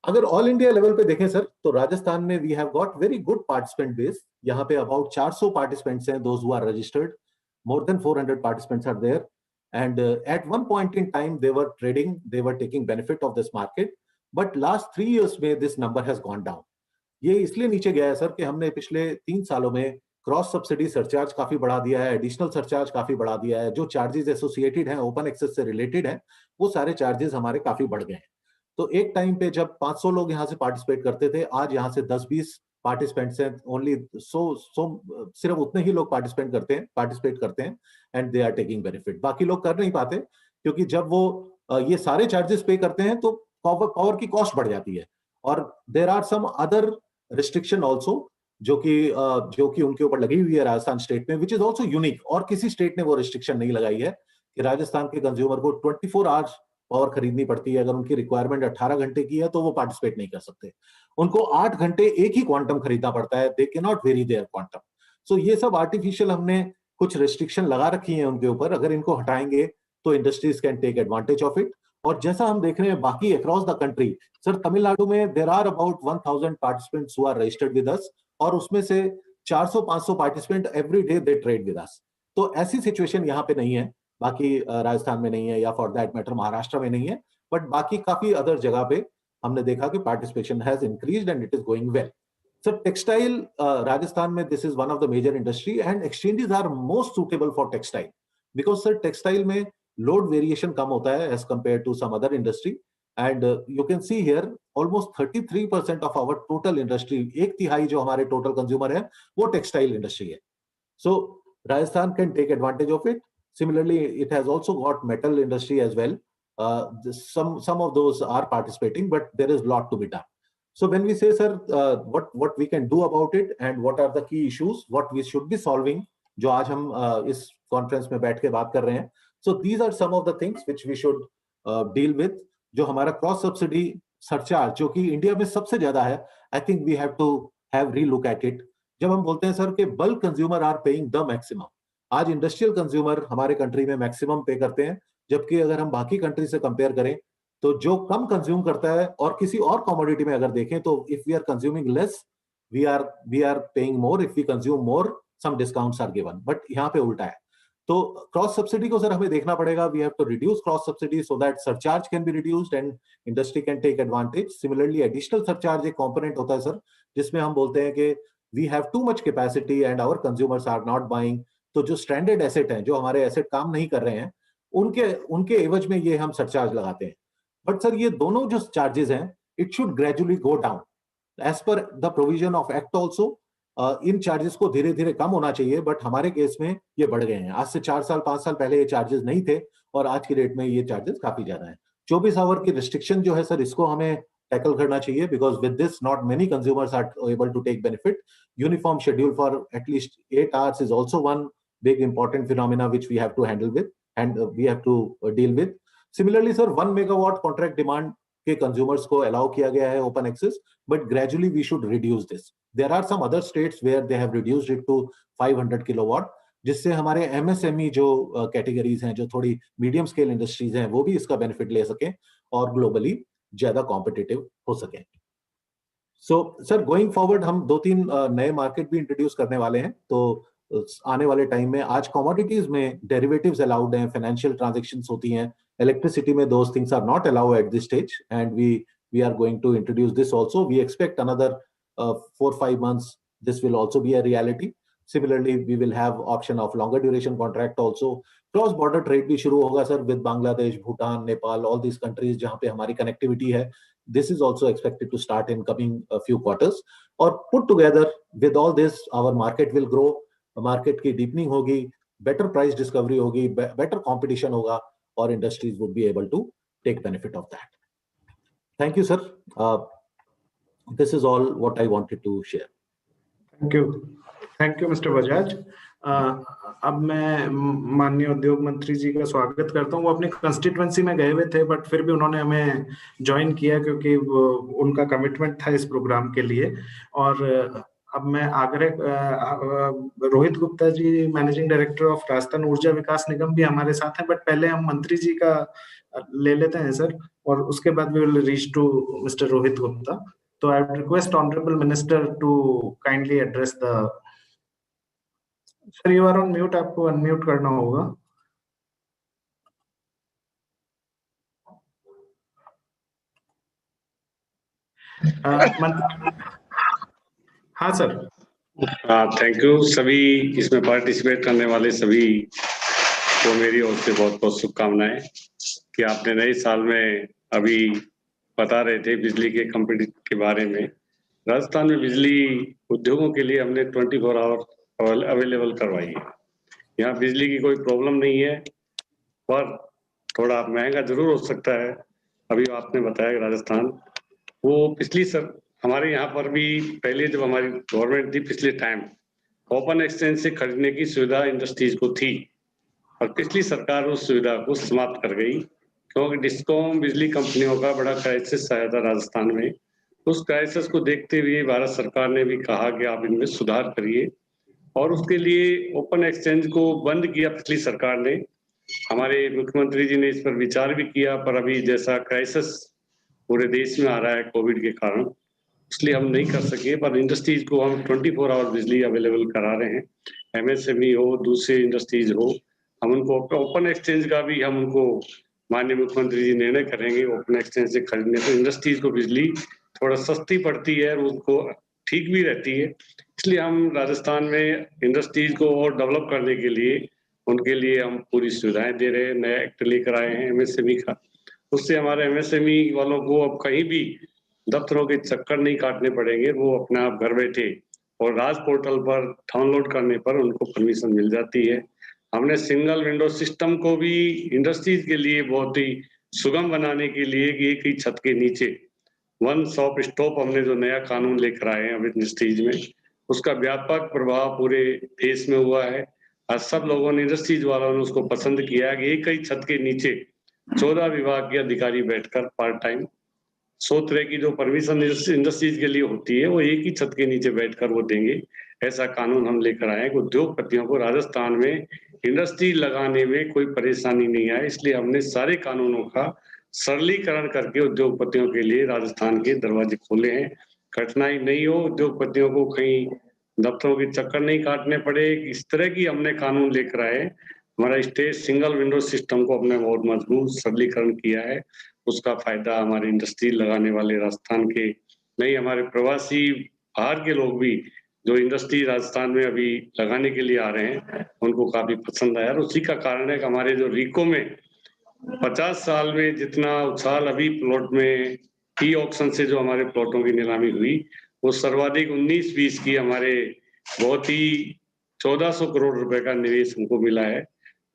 अगर all India level पे देखें sir तो राजस्थान में we have got very good participant base. यहाँ पे अबाउट 400 पार्टिसिपेंट्स हैं, those who are registered, more than 400 participants are there, and at one point in time they were trading, they were taking benefit of this market, but last 3 years में this number has gone down. ये इसलिए नीचे गया है sir कि हमने पिछले 3 सालों में क्रॉस सब्सिडी सरचार्ज काफी बढ़ा दिया है, एडिशनल सरचार्ज काफी बढ़ा दिया है, जो चार्जेस एसोसिएटेड हैं ओपन एक्सेस से रिलेटेड हैं वो सारे चार्जेस हमारे काफी बढ़ गए हैं। तो एक टाइम पे जब 500 लोग यहाँ से पार्टिसिपेट करते थे, आज यहाँ से 10-20 पार्टिसिपेंट्स हैं, ओनली सिर्फ उतने ही लोग पार्टिसिपेट करते हैं and they are taking benefit. बाकी लोग कर नहीं पाते, क्योंकि जब वो ये सारे चार्जेस पे करते हैं तो पावर की कॉस्ट बढ़ जाती है। और there are some other restriction also जो कि उनके ऊपर लगी हुई है राजस्थान स्टेट में, विच इज ऑल्सो यूनिक। और किसी स्टेट ने वो रिस्ट्रिक्शन नहीं लगाई है कि राजस्थान के कंज्यूमर को 24 आवर्स पावर खरीदनी पड़ती है। अगर उनकी रिक्वायरमेंट 18 घंटे की है तो वो पार्टिसिपेट नहीं कर सकते, उनको 8 घंटे एक ही क्वांटम खरीदना पड़ता है, they can not vary their quantum. So ये सब आर्टिफिशियल हमने कुछ रिस्ट्रिक्शन लगा रखी है उनके ऊपर, अगर इनको हटाएंगे तो industries can take advantage of it. और जैसा हम देख रहे हैं बाकी across the country, sir Tamil Nadu में there are about 1000 participants who are registered with us, और उसमें से 400-500 participant every day they trade with us. तो ऐसी सिचुएशन यहाँ पे नहीं है, बाकी राजस्थान में नहीं है, या फॉर दैट मैटर महाराष्ट्र में नहीं है, बट बाकी काफी अदर जगह पे हमने देखा कि participation has increased and it is going well. Sir textile Rajasthan में this is one of the major industry and exchanges are most suitable for textile, because sir textile में लोड वेरिएशन कम होता है as compare to some other industry. And you can see here almost 33% of our total industry, 1/3 जो हमारे total consumer है वो textile industry है। So Rajasthan can take advantage of it. Similarly, it has also got metal industry as well. Some of those are participating, but there is a lot to be done. So when we say, sir, what we can do about it and what are the key issues, what we should be solving, जो आज हम इस conference में बैठ के बात कर रहे हैं, so these are some of the things which we should deal with. जो हमारा क्रॉस सब्सिडी सरचार्ज जो कि इंडिया में सबसे ज्यादा है, I think we have to have relook at it. जब हम बोलते हैं सर कि bulk consumer are paying the maximum, आज इंडस्ट्रियल कंज्यूमर हमारे कंट्री में मैक्सिमम पे करते हैं, जबकि अगर हम बाकी कंट्री से कंपेयर करें तो जो कम कंज्यूम करता है, और किसी और कमोडिटी में अगर देखें तो if we are consuming less we are paying more, if we consume more some discounts are given, but यहाँ पे उल्टा है। तो क्रॉस सब्सिडी को सर हमें देखना पड़ेगा, we have to reduce cross subsidy so that surcharge can be reduced and industry can take advantage. Similarly additional surcharge एक कंपोनेंट होता है सर, जिसमें हम बोलते हैं कि we have too much capacity and our consumers are not buying, तो जो स्टैंडर्ड एसेट हैं, जो हमारे एसेट काम नहीं कर रहे हैं, उनके एवज में ये हम सरचार्ज लगाते हैं। बट सर ये दोनों जो चार्जेस हैं it should gradually go down as per the provision of act also. इन चार्जेस को धीरे धीरे कम होना चाहिए, बट हमारे केस में ये बढ़ गए हैं। आज से 4 साल 5 साल पहले ये चार्जेस नहीं थे और आज की डेट में ये चार्जेस काफी ज्यादा है। 24 आवर की रिस्ट्रिक्शन जो है सर, इसको हमें टैकल करना चाहिए, because with this not many consumers are able to take benefit. Uniform schedule for at least 8 hours is also one big important phenomena which we have to handle with and we have to deal with. Similarly sir, 1 megawatt contract demand के consumers को allow किया गया है open access, but gradually we should reduce this. There are some other states where they have reduced it to 500 kilowatt, जिससे हमारे MSME जो categories हैं, जो थोड़ी medium scale industries हैं, वो भी इसका benefit ले सकें और globally ज्यादा competitive हो सकें। So sir, going forward हम 2-3 नए market भी introduce करने वाले हैं। तो आने वाले टाइम में आज कमोडिटीज में डेरिवेटिव्स अलाउड हैं, फाइनेंशियल ट्रांजैक्शंस होती हैं, इलेक्ट्रिसिटी में those things are not allowed at this stage and we are going to introduce this also. We expect another 4-5 months this will also be a reality. Similarly we will have option of longer duration contract also. Cross border trade भी शुरू होगा sir with Bangladesh, Bhutan, Nepal, all these countries जहां पे हमारी connectivity है। This is also expected to start in coming few quarters. और put together with all this our market will grow, market की deepening होगी, बेटर प्राइस डिस्कवरी होगी, बेटर कंपटीशन होगा और industries would be able to take benefit of that. Thank you sir, this is all what I wanted to share. Thank you mister Bajaj. अब मैं माननीय उद्योग मंत्री जी का स्वागत करता हूँ। वो अपनी कंस्टिट्यूएंसी में गए हुए थे, बट फिर भी उन्होंने हमें ज्वाइन किया क्योंकि उनका कमिटमेंट था इस प्रोग्राम के लिए। और अब मैं आग्रह, Rohit Gupta ji managing director of Rajasthan Urja Vikas निगम भी हमारे साथ हैं, बट पहले हम मंत्री जी का ले लेते हैं सर, और उसके बाद we will reach to mister Rohit Gupta. तो I request honorable minister to kindly address the. Sir you are on mute, आपको अनम्यूट करना होगा। हाँ सर। Thank you. सभी इसमें पार्टिसिपेट करने वाले सभी को मेरी ओर से बहुत बहुत शुभकामनाएं कि आपने नए साल में अभी बता रहे थे बिजली के कंपनी के बारे में। राजस्थान में बिजली उद्योगों के लिए हमने 24 आवर अवेलेबल करवाई है। यहाँ बिजली की कोई प्रॉब्लम नहीं है, पर थोड़ा महंगा जरूर हो सकता है। अभी आपने बताया कि राजस्थान वो हमारे यहाँ पर भी पहले जब हमारी गवर्नमेंट थी पिछले टाइम ओपन एक्सचेंज से खरीदने की सुविधा इंडस्ट्रीज को थी, और पिछली सरकार उस सुविधा को समाप्त कर गई, क्योंकि डिस्कॉम बिजली कंपनियों का बड़ा क्राइसिस आया था राजस्थान में। उस क्राइसिस को देखते हुए भारत सरकार ने भी कहा कि आप इनमें सुधार करिए, और उसके लिए ओपन एक्सचेंज को बंद किया पिछली सरकार ने। हमारे मुख्यमंत्री जी ने इस पर विचार भी किया, पर अभी जैसा क्राइसिस पूरे देश में आ रहा है कोविड के कारण, इसलिए हम नहीं कर सके। पर इंडस्ट्रीज को हम 24 आवर बिजली अवेलेबल करा रहे हैं। MSME हो, दूसरे इंडस्ट्रीज हो, हम उनको ओपन एक्सचेंज का भी हम उनको माननीय मुख्यमंत्री जी निर्णय करेंगे ओपन एक्सचेंज से खरीदने से। इंडस्ट्रीज को बिजली थोड़ा सस्ती पड़ती है और उनको ठीक भी रहती है, इसलिए हम राजस्थान में इंडस्ट्रीज को और डेवलप करने के लिए उनके लिए हम पूरी सुविधाएं दे रहे हैं। नया एक्ट लेकर आए हैं MSME का, उससे हमारे MSME वालों को अब कहीं भी दफ्तरों के चक्कर नहीं काटने पड़ेंगे। वो अपने आप घर बैठे और राज पोर्टल पर डाउनलोड करने पर उनको परमिशन मिल जाती है। हमने सिंगल विंडो सिस्टम को भी इंडस्ट्रीज के लिए बहुत ही सुगम बनाने के लिए एक ही छत के नीचे वन स्टॉप स्टॉप हमने जो नया कानून लेकर आए हैं अब इंडस्ट्रीज में, उसका व्यापक प्रभाव पूरे देश में हुआ है। आज सब लोगों ने, इंडस्ट्रीज वालों ने उसको पसंद किया कि एक ही छत के नीचे 14 विभाग के अधिकारी बैठकर पार्ट टाइम 100 तरह की जो परमिशन इंडस्ट्रीज के लिए होती है वो एक ही छत के नीचे बैठकर वो देंगे। ऐसा कानून हम लेकर आए हैं। उद्योगपतियों को राजस्थान में इंडस्ट्री लगाने में कोई परेशानी नहीं आए, इसलिए हमने सारे कानूनों का सरलीकरण करके उद्योगपतियों के लिए राजस्थान के दरवाजे खोले हैं। कठिनाई नहीं हो, उद्योगपतियों को कहीं दफ्तरों के चक्कर नहीं काटने पड़े, इस तरह की हमने कानून लेकर आए। हमारा स्टेट सिंगल विंडो सिस्टम को हमने बहुत मजबूत सरलीकरण किया है। उसका फायदा हमारे इंडस्ट्री लगाने वाले राजस्थान के नहीं, हमारे प्रवासी बाहर के लोग भी जो इंडस्ट्री राजस्थान में अभी लगाने के लिए आ रहे हैं उनको काफी पसंद आया। और उसी का कारण है कि हमारे जो रिको में 50 साल में जितना उछाल अभी प्लॉट में ई ऑक्शन से जो हमारे प्लॉटों की नीलामी हुई, वो सर्वाधिक 19-20 की हमारे बहुत ही 1400 करोड़ रुपए का निवेश हमको मिला है।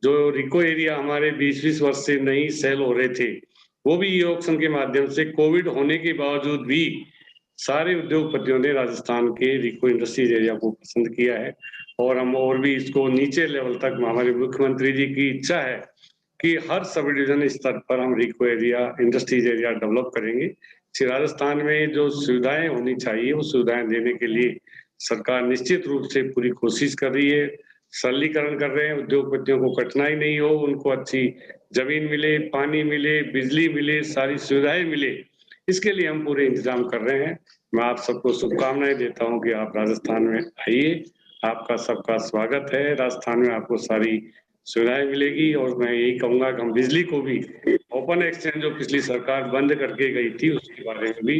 जो रिको एरिया हमारे 20-20 वर्ष से नहीं सेल हो रहे थे, वो भी ई ऑक्शन के माध्यम से कोविड होने के बावजूद भी सारे उद्योगपतियों ने राजस्थान के रिको इंडस्ट्रीज एरिया को पसंद किया है। और हम और भी इसको नीचे लेवल तक, हमारे मुख्यमंत्री जी की इच्छा है कि हर सब डिवीजन स्तर पर हम रिको एरिया इंडस्ट्रीज एरिया डेवलप करेंगे। राजस्थान में जो सुविधाएं होनी चाहिए वो सुविधाएं देने के लिए सरकार निश्चित रूप से पूरी कोशिश कर रही है। सरलीकरण कर रहे हैं, उद्योगपतियों को कठिनाई नहीं हो, उनको अच्छी जमीन मिले, पानी मिले, बिजली मिले, सारी सुविधाएं मिले, इसके लिए हम पूरे इंतजाम कर रहे हैं। मैं आप सबको शुभकामनाएं देता हूं कि आप राजस्थान में आइए, आपका सबका स्वागत है। राजस्थान में आपको सारी सुविधाएं मिलेगी। और मैं यही कहूंगा कि हम बिजली को भी ओपन एक्सचेंज जो पिछली सरकार बंद करके गई थी उसके बारे में भी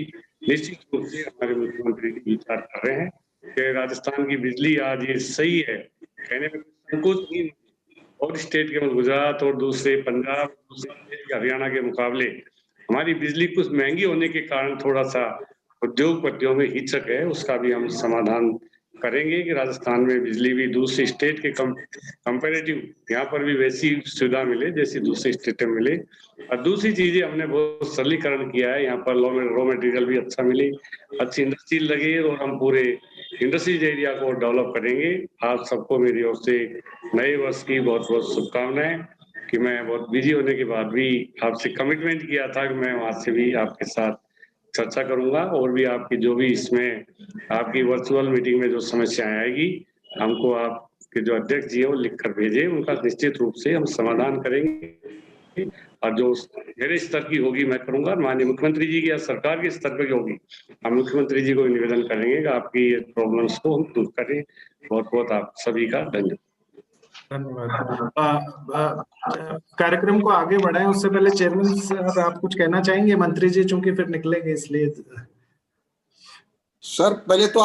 निश्चित रूप से हमारे मुख्यमंत्री जी विचार कर रहे हैं कि राजस्थान की बिजली आज ये सही है, कहने में संकोच नहीं। और स्टेट केवल गुजरात और दूसरे पंजाब, दूसरे हरियाणा के मुकाबले हमारी बिजली कुछ महंगी होने के कारण थोड़ा सा उद्योगपतियों में हिचक है, उसका भी हम समाधान करेंगे कि राजस्थान में बिजली भी दूसरे स्टेट के कंपैरेटिव यहाँ पर भी वैसी सुविधा मिले जैसी दूसरे स्टेट में मिले। और दूसरी चीजें हमने बहुत सरलीकरण किया है, यहाँ पर रॉ मटेरियल भी अच्छा मिले, अच्छी इंडस्ट्री लगे, और हम पूरे इंडस्ट्रीज एरिया को डेवलप करेंगे। आप सबको मेरी ओर से नए वर्ष की बहुत बहुत शुभकामनाएं। कि मैं बहुत बिजी होने के बाद भी आपसे कमिटमेंट किया था कि मैं वहां से भी आपके साथ चर्चा करूंगा, और भी आपकी जो भी इसमें आपकी वर्चुअल मीटिंग में जो समस्याएं आएगी हमको आपके जो अध्यक्ष जी है वो लिख कर भेजे, उनका निश्चित रूप से हम समाधान करेंगे। और जो मेरे स्तर की होगी मैं करूंगा, माननीय मुख्यमंत्री जी की या सरकार के स्तर पर की होगी हम मुख्यमंत्री जी को निवेदन करेंगे कि आपकी प्रॉब्लम्स को हम दूर करें। बहुत बहुत आप सभी का धन्यवाद। धन्यवाद। कार्यक्रम को आगे बढ़ाएं उससे पहले चेयरमैन साहब आप कुछ कहना चाहेंगे? मंत्री जी चूंकि फिर निकलेंगे इसलिए। सर पहले तो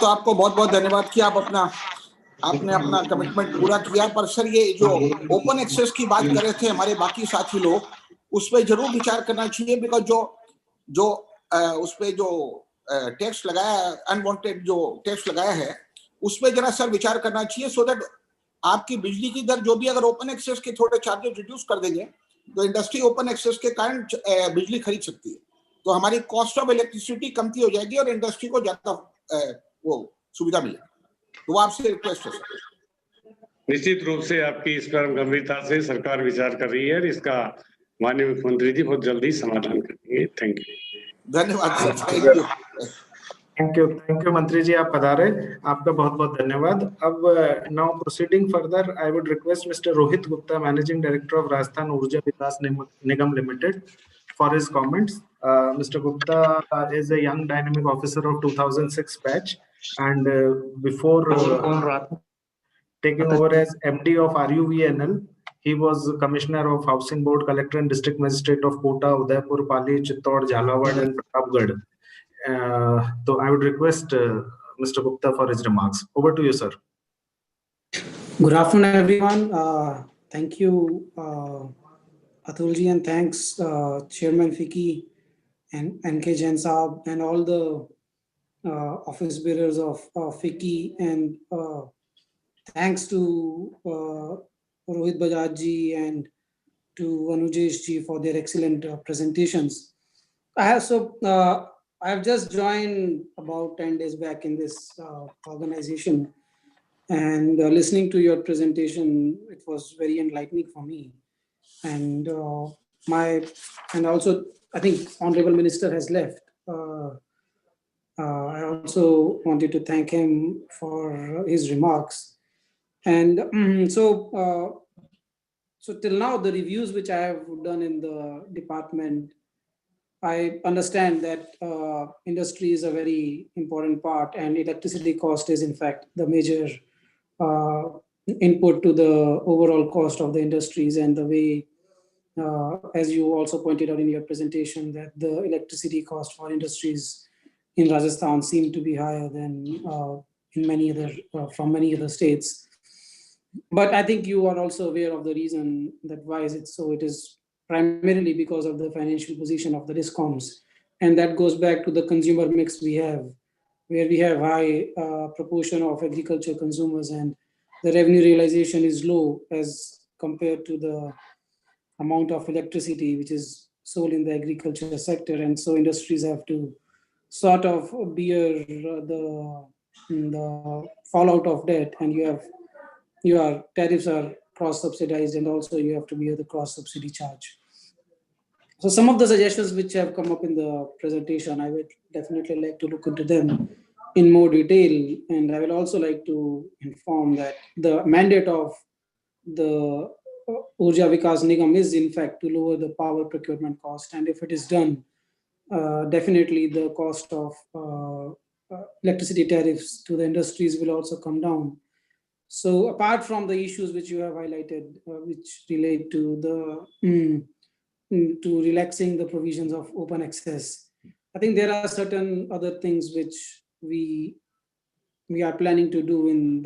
आपको बहुत बहुत धन्यवाद कि आपने अपना कमिटमेंट पूरा किया। पर सर ये जो ओपन एक्सेस की बात कर रहे थे हमारे बाकी साथी लोग, उस पर जरूर विचार करना चाहिए, बिकॉज जो उस पर जो टैक्स लगाया, अनवांटेड जो टैक्स लगाया है, उस पर जरा सर विचार करना चाहिए, सो दैट आपकी बिजली की दर जो भी अगर ओपन एक्सेस के थोड़े चार्जेस रिड्यूस कर देंगे तो इंडस्ट्री ओपन एक्सेस के कारण बिजली खरीद सकती है, तो हमारी कॉस्ट ऑफ इलेक्ट्रिसिटी कमती हो जाएगी और इंडस्ट्री को ज्यादा वो सुविधा मिलेगी। तो आपसे रिक्वेस्ट है सर। निश्चित रूप से आपकी इस पर गंभीरता से सरकार विचार कर रही है और इसका माननीय मुख्यमंत्री जी बहुत जल्दी समाधान करेंगे। Thank you. धन्यवाद sir, thank you. Thank you मंत्री जी, आप पधारे, आपका बहुत बहुत धन्यवाद। अब now proceeding further, I would request mister Rohit Gupta, managing director of Rajasthan Urja Vikas Nigam limited, for his comments. Mr. Gupta is a young dynamic officer of 2006 batch, and before taking over as MD of RUVNL, he was Commissioner of Housing Board, Collector and District Magistrate of Kota, Udaipur, Pali, Chittor, Jhalawad and Pratapgarh. So I would request Mr. Gupta for his remarks. Over to you, sir. Good afternoon, everyone. Thank you, Atulji, and thanks Chairman FICCI and NK Jain Saab and all the office bearers of FICCI, and thanks to Rohit Bajaj ji and to Anujesh ji for their excellent presentations. I have just joined about 10 days back in this organization, and listening to your presentation, it was very enlightening for me. And also, I think Honorable Minister has left. I also wanted to thank him for his remarks. And so till now, the reviews which I have done in the department, I understand that industry is a very important part, and electricity cost is in fact the major input to the overall cost of the industries, and the way, as you also pointed out in your presentation, that the electricity cost for industries in Rajasthan seem to be higher than in many other from many other states. But I think you are also aware of the reason that why is it so. It is primarily because of the financial position of the discoms, and that goes back to the consumer mix we have, where we have high proportion of agriculture consumers, and the revenue realization is low as compared to the amount of electricity which is sold in the agriculture sector. And so industries have to sort of bear the fallout of that, and your tariffs are cross-subsidized, and also you have to bear the cross-subsidy charge. So some of the suggestions which have come up in the presentation, I would definitely like to look into them in more detail. And I will also like to inform that the mandate of the Urja Vikas Nigam is in fact to lower the power procurement cost. And if it is done, definitely the cost of electricity tariffs to the industries will also come down. So apart from the issues which you have highlighted, which relate to the to relaxing the provisions of open access, I think there are certain other things which we are planning to do in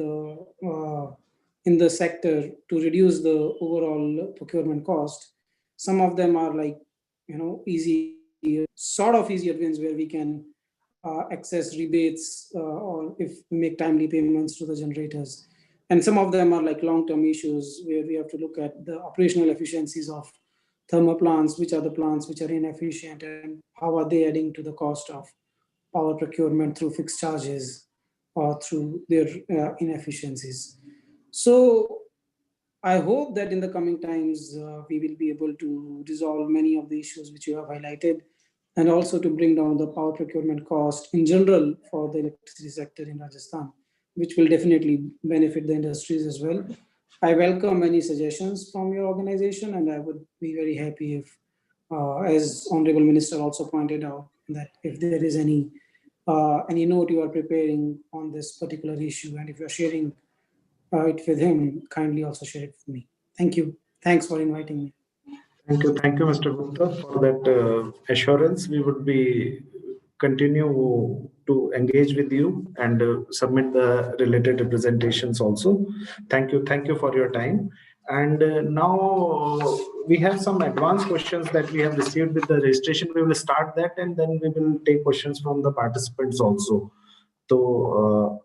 the sector to reduce the overall procurement cost. Some of them are like, easy wins where we can access rebates or if we make timely payments to the generators. And some of them are like long-term issues where we have to look at the operational efficiencies of thermal plants, which are the plants which are inefficient, and how are they adding to the cost of power procurement through fixed charges or through their inefficiencies. So I hope that in the coming times, we will be able to resolve many of the issues which you have highlighted, and also to bring down the power procurement cost in general for the electricity sector in Rajasthan, which will definitely benefit the industries as well. I welcome any suggestions from your organization, and I would be very happy if, as Honorable Minister also pointed out, that if there is any note you are preparing on this particular issue, and if you are sharing it with him, kindly also share it with me. Thank you. Thanks for inviting me. Thank you, Mr. Gupta, for that assurance. We would be continue to engage with you and submit the related representations also. Thank you for your time. And now we have some advanced questions that we have received with the registration. We will start that and then we will take questions from the participants also. So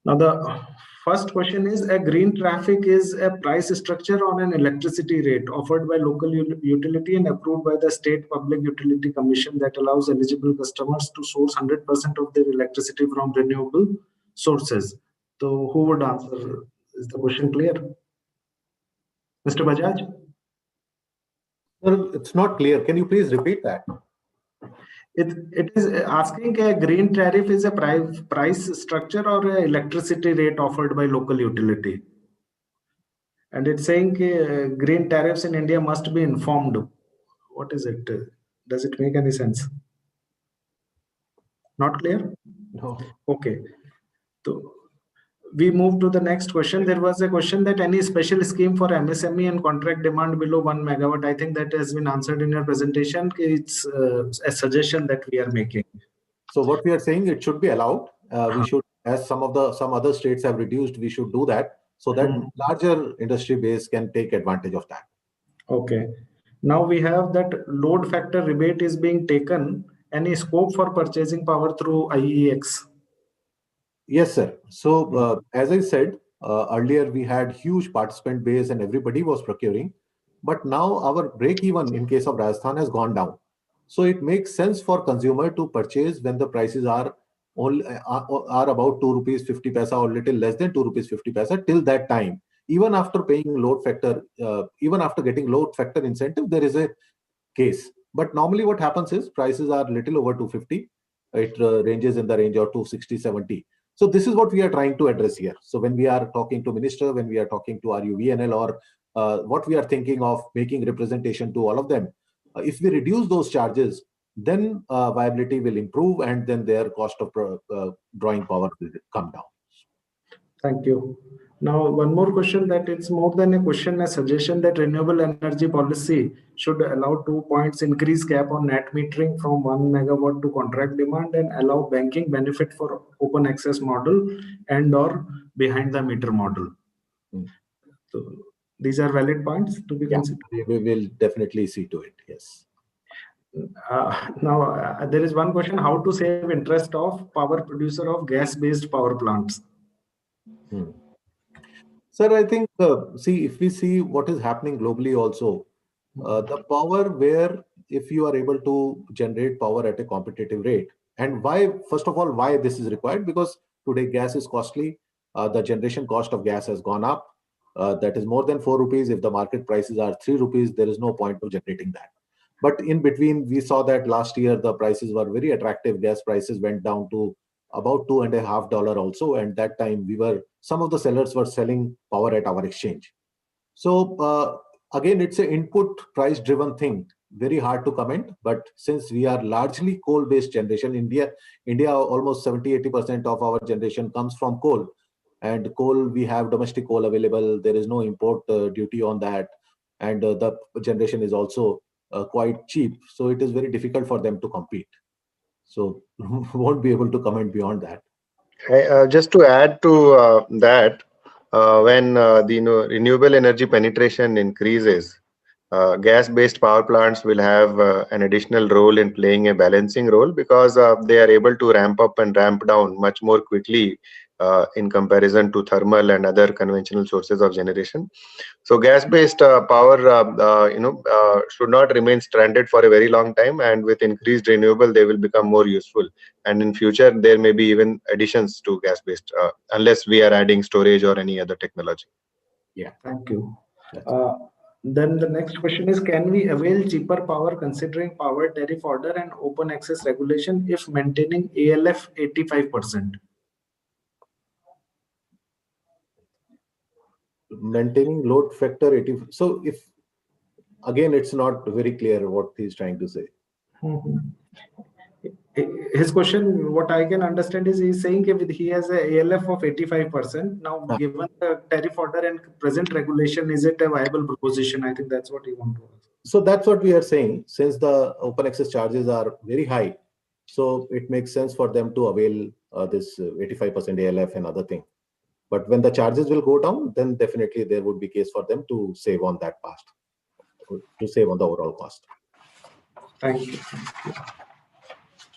now the first question is, a green traffic is a price structure on an electricity rate offered by local utility and approved by the State Public Utility Commission that allows eligible customers to source 100% of their electricity from renewable sources. So who would answer? Is the question clear? Mr. Bajaj? No, it's not clear. Can you please repeat that? It is asking, a green tariff is a price structure or a electricity rate offered by local utility. And it's saying green tariffs in India must be informed. What is it? Does it make any sense? Not clear? No. Okay. So we move to the next question. There was a question that any special scheme for MSME and contract demand below 1 megawatt. I think that has been answered in your presentation. It's a suggestion that we are making. So what we are saying, it should be allowed. We should, as some other states have reduced, we should do that so that larger industry base can take advantage of that. Okay. Now we have that load factor rebate is being taken. Any scope for purchasing power through IEX? Yes, sir. So as I said, earlier we had huge participant base and everybody was procuring. But now our break even in case of Rajasthan has gone down. So it makes sense for consumer to purchase when the prices are about 2 rupees 50 paisa or little less than 2 rupees 50 paisa till that time. Even after paying load factor, even after getting load factor incentive, there is a case. But normally what happens is prices are little over 250. It ranges in the range of 260, 70. So this is what we are trying to address here. So when we are talking to minister, when we are talking to RUVNL, or what we are thinking of making representation to all of them, if we reduce those charges, then viability will improve and then their cost of drawing power will come down. Thank you. Now, one more question, that it's more than a question, a suggestion that renewable energy policy should allow 2 points increase cap on net metering from 1 megawatt to contract demand and allow banking benefit for open access model and or behind the meter model. So these are valid points to be considered. We will definitely see to it. Yes. Now, there is one question, how to save interest of power producer of gas-based power plants? Sir, I think, see, if we see what is happening globally also, the power where if you are able to generate power at a competitive rate, and why, first of all, why this is required? Because today gas is costly. The generation cost of gas has gone up. That is more than 4 rupees. If the market prices are 3 rupees, there is no point of generating that. But in between, we saw that last year, the prices were very attractive. Gas prices went down to about $2.50 also. And that time some of the sellers were selling power at our exchange. So again, it's an input price driven thing. Very hard to comment. But since we are largely coal-based generation, India almost 70-80% of our generation comes from coal. And coal, we have domestic coal available. There is no import duty on that. And the generation is also quite cheap. So it is very difficult for them to compete. So won't be able to comment beyond that. Just to add to that, when the renewable energy penetration increases, gas-based power plants will have an additional role in playing a balancing role, because they are able to ramp up and ramp down much more quickly in comparison to thermal and other conventional sources of generation. So gas-based power, should not remain stranded for a very long time, and with increased renewable, they will become more useful. And in future, there may be even additions to gas-based, unless we are adding storage or any other technology. Yeah, thank you. Then the next question is, can we avail cheaper power considering power tariff order and open access regulation if maintaining ALF 85%? Maintaining load factor 80. So if, again, it's not very clear what he's trying to say. His question, what I can understand is, he's saying if he has a ALF of 85%. Now, given the tariff order and present regulation, is it a viable proposition? I think that's what he wants to ask. So that's what we are saying. Since the open access charges are very high, so it makes sense for them to avail this 85% ALF and other thing. But when the charges will go down, then definitely there would be case for them to save on that past. to save on the overall cost. Thank you.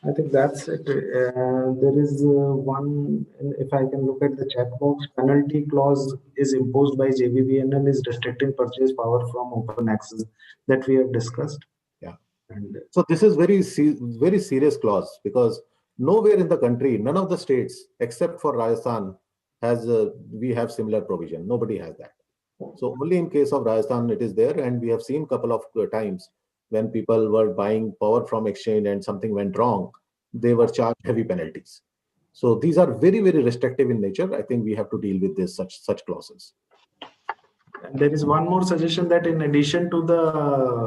I think that's it. There is one, if I can look at the chat box, penalty clause is imposed by JBVNL is restricting purchase power from open access that we have discussed. Yeah. And so this is very serious clause, because nowhere in the country, none of the states except for Rajasthan has we have similar provision. Nobody has that. So only in case of Rajasthan it is there, and we have seen couple of times when people were buying power from exchange and something went wrong, they were charged heavy penalties. So these are very, very restrictive in nature. I think we have to deal with this such clauses. And there is one more suggestion that in addition to the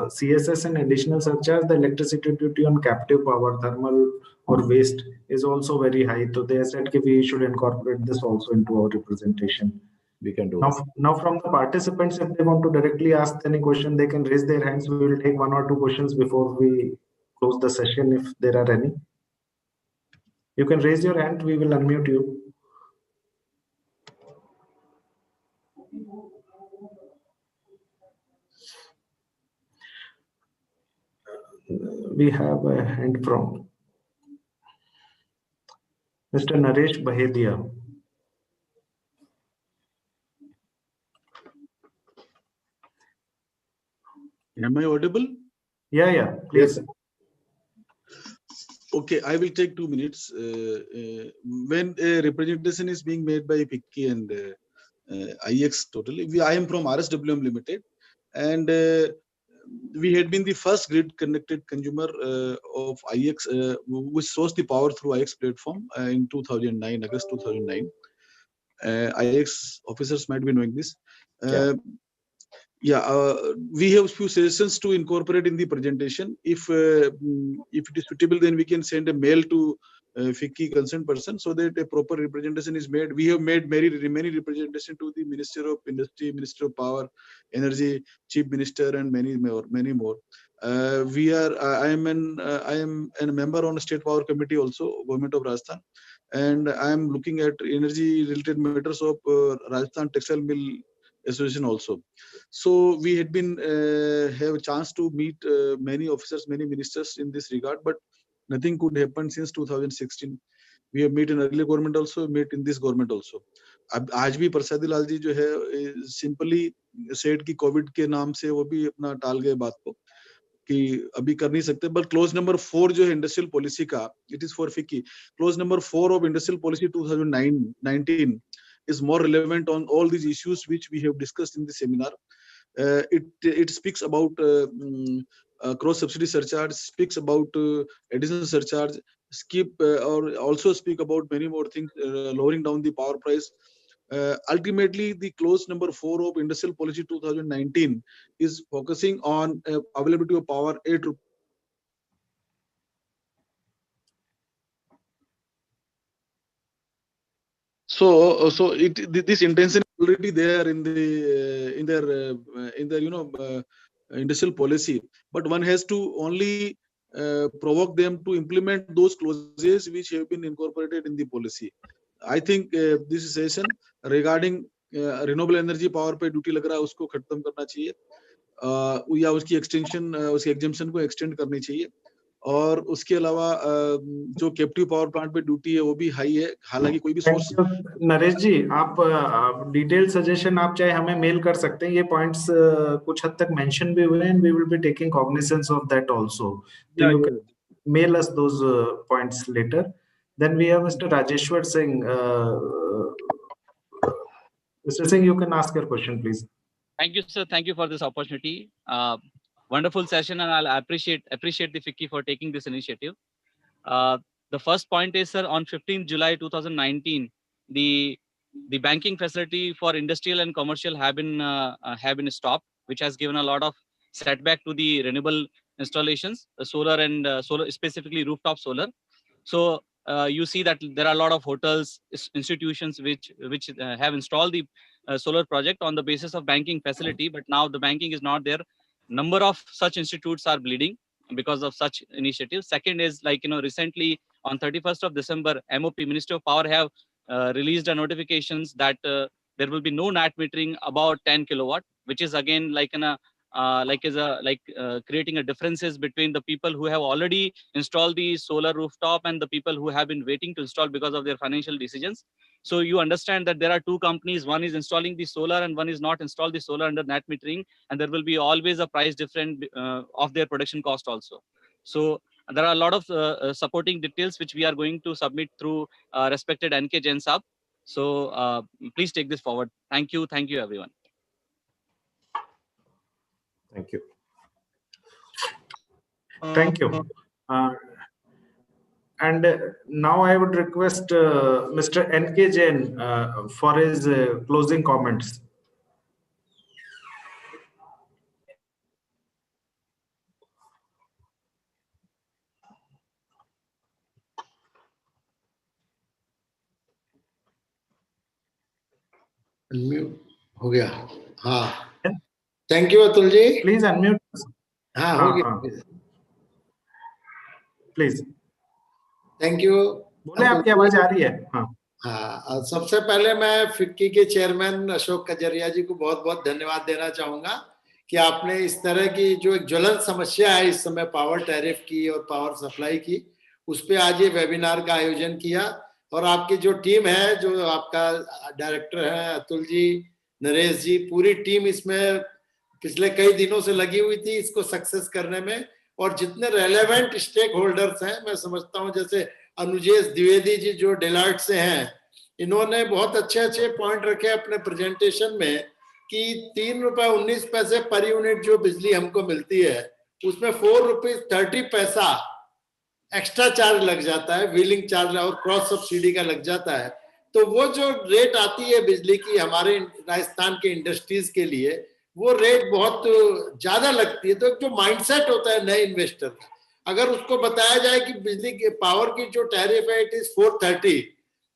CSS and additional surcharge, the electricity duty on captive power, thermal or waste is also very high. So they said that we should incorporate this also into our representation. We can do now from the participants, if they want to directly ask any question, they can raise their hands. We will take one or two questions before we close the session if there are any. You can raise your hand, we will unmute you. We have a hand from Mr. Naresh Bahedia. Am I audible? Yeah, please. Yes. Okay, I will take 2 minutes. When a representation is being made by FICCI and IX totally, I am from RSWM Limited, and we had been the first grid-connected consumer of IX, which sourced the power through IX platform in 2009, August 2009. IX officers might be knowing this. We have few suggestions to incorporate in the presentation. If it is suitable, then we can send a mail to FICCI concerned person so that a proper representation is made. We have made many representation to the Minister of Industry, Minister of Power, Energy, Chief Minister, and many more. I am a member on the State Power Committee also, Government of Rajasthan, and I am looking at energy related matters of Rajasthan Textile Mill Association also. So we had been have a chance to meet many officers, many ministers in this regard, but nothing could happen since 2016. We have met in earlier government also, met in this government also. अब आज भी प्रसादी लाल जी जो है simply said की Covid के नाम से वो भी अपना टाल गए बात को कि अभी कर नहीं सकते, बट क्लोज नंबर 4 जो है इंडस्ट्रियल पॉलिसी का, it is for FICCI. Close number 4 of industrial policy 2019 is more relevant on all these issues which we have discussed in the seminar. It speaks about cross subsidy surcharge, speaks about additional surcharge, or also speak about many more things, lowering down the power price. Ultimately, the clause number 4 of Industrial Policy 2019 is focusing on availability of power at this intention is already there in their industrial policy, but one has to only provoke them to implement those clauses which have been incorporated in the policy. I think this session regarding renewable energy power पे duty लग रहा है उसको खत्म करना चाहिए, या उसकी एक्सटेंशन, उसकी एग्जेम्पशन को एक्सटेंड करनी चाहिए, और उसके अलावा जो कैप्टिव पावर प्लांट पे ड्यूटी है वो भी हाई है, हालांकि कोई भी सोर्स। नरेश जी, आप डिटेल सजेशन आप चाहे हमें मेल कर सकते हैं, ये पॉइंट्स कुछ हद तक मेंशन भी हुए हैं, we will be taking cognizance of that also, so you can mail us those points later. Then we have Mr. Rajeshwar Singh. Mr. Singh, you can ask your question, please. Thank you, sir. Thank you for this opportunity. Wonderful session, and I'll appreciate the FICCI for taking this initiative. The first point is, sir, on 15th July 2019, the banking facility for industrial and commercial have been stopped, which has given a lot of setback to the renewable installations, solar and solar, specifically rooftop solar. So you see that there are a lot of hotels, institutions which have installed the solar project on the basis of banking facility, but now the banking is not there. Number of such institutes are bleeding because of such initiatives. Second is, like, recently on 31st of December, MOP, Ministry of Power, have released a notifications that there will be no NAT metering about 10 kilowatt, which is again like creating a differences between the people who have already installed the solar rooftop and the people who have been waiting to install because of their financial decisions. So you understand that there are two companies, one is installing the solar and one is not installed the solar under net metering, and there will be always a price difference of their production cost also. So there are a lot of supporting details which we are going to submit through respected NK Jain Sahab. So please take this forward. Thank you everyone. Thank you. Thank you. And now I would request Mr. NK Jain for his closing comments. Unmute हो गया. हाँ, thank you Atul ji. Please unmute. हाँ, हो गया. Please. Thank you. बोले, आपकी आवाज आ रही है. हाँ. हाँ, सबसे पहले मैं फिक्की के चेयरमैन अशोक कजरिया जी को बहुत बहुत धन्यवाद देना चाहूंगा कि आपने इस तरह की जो एक ज्वलंत समस्या है इस समय पावर टैरिफ की और पावर सप्लाई की, उस पे आज ये वेबिनार का आयोजन किया. और आपकी जो टीम है, जो आपका डायरेक्टर है अतुल जी, नरेश जी, पूरी टीम इसमें पिछले कई दिनों से लगी हुई थी इसको सक्सेस करने में. और जितने रेलेवेंट स्टेक होल्डर्स हैं, मैं समझता हूं जैसे अनुजेश द्विवेदी जी जो डेलॉयट से हैं, इन्होंने बहुत अच्छे पॉइंट रखे अपने प्रेजेंटेशन में कि 3 रुपए 19 पैसे पर यूनिट जो बिजली हमको मिलती है उसमें 4 रुपीज 30 पैसा एक्स्ट्रा चार्ज लग जाता है, व्हीलिंग चार्ज और क्रॉस सब्सिडी का लग जाता है. तो वो जो रेट आती है बिजली की हमारे राजस्थान के इंडस्ट्रीज के लिए, वो रेट बहुत ज्यादा लगती है. तो जो माइंडसेट होता है नए इन्वेस्टर का, अगर उसको बताया जाए कि बिजली के पावर की जो टैरिफ है इट इज 430,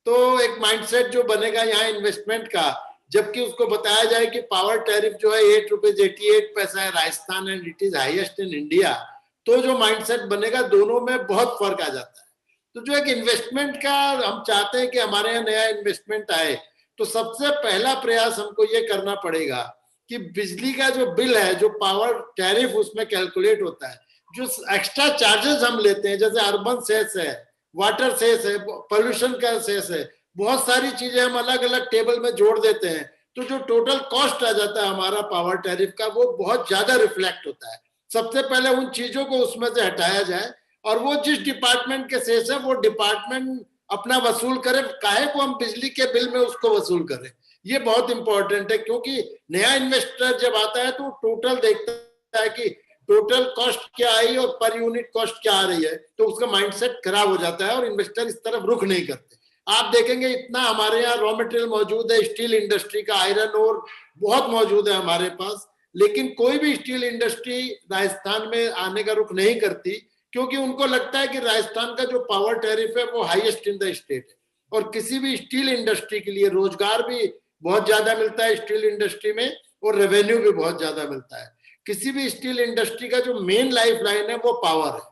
तो एक माइंडसेट जो बनेगा यहाँ इन्वेस्टमेंट का, जबकि उसको बताया जाए कि पावर टैरिफ जो है 8 रुपीज 88 पैसा है Rajasthan and it is highest in India, तो जो माइंडसेट बनेगा दोनों में बहुत फर्क आ जाता है. तो जो एक इन्वेस्टमेंट का हम चाहते हैं कि हमारे यहाँ नया इन्वेस्टमेंट आए, तो सबसे पहला प्रयास हमको ये करना पड़ेगा कि बिजली का जो बिल है, जो पावर टैरिफ उसमें कैलकुलेट होता है, जो एक्स्ट्रा चार्जेस हम लेते हैं, जैसे अर्बन सेस है, वाटर सेस है, पोल्यूशन का सेस है, बहुत सारी चीजें हम अलग अलग टेबल में जोड़ देते हैं, तो जो टोटल कॉस्ट आ जाता है हमारा पावर टैरिफ का वो बहुत ज्यादा रिफ्लेक्ट होता है. सबसे पहले उन चीजों को उसमें से हटाया जाए और वो जिस डिपार्टमेंट के सेस है वो डिपार्टमेंट अपना वसूल करे, काहे को हम बिजली के बिल में उसको वसूल करें. ये बहुत इंपॉर्टेंट है, क्योंकि नया इन्वेस्टर जब आता है तो टोटल देखता है कि टोटल कॉस्ट क्या आई और पर यूनिट कॉस्ट क्या आ रही है, तो उसका माइंडसेट खराब हो जाता है और इन्वेस्टर इस तरफ रुख नहीं करते. आप देखेंगे इतना हमारे यहाँ रॉ मटेरियल मौजूद है, स्टील इंडस्ट्री का, आयरन ओर बहुत मौजूद है हमारे पास, लेकिन कोई भी स्टील इंडस्ट्री राजस्थान में आने का रुख नहीं करती, क्योंकि उनको लगता है कि राजस्थान का जो पावर टैरिफ है वो हाईएस्ट इन द स्टेट है. और किसी भी स्टील इंडस्ट्री के लिए रोजगार भी बहुत ज्यादा मिलता है स्टील इंडस्ट्री में, और रेवेन्यू भी बहुत ज्यादा मिलता है. किसी भी स्टील इंडस्ट्री का जो मेन लाइफ लाइन है वो पावर है,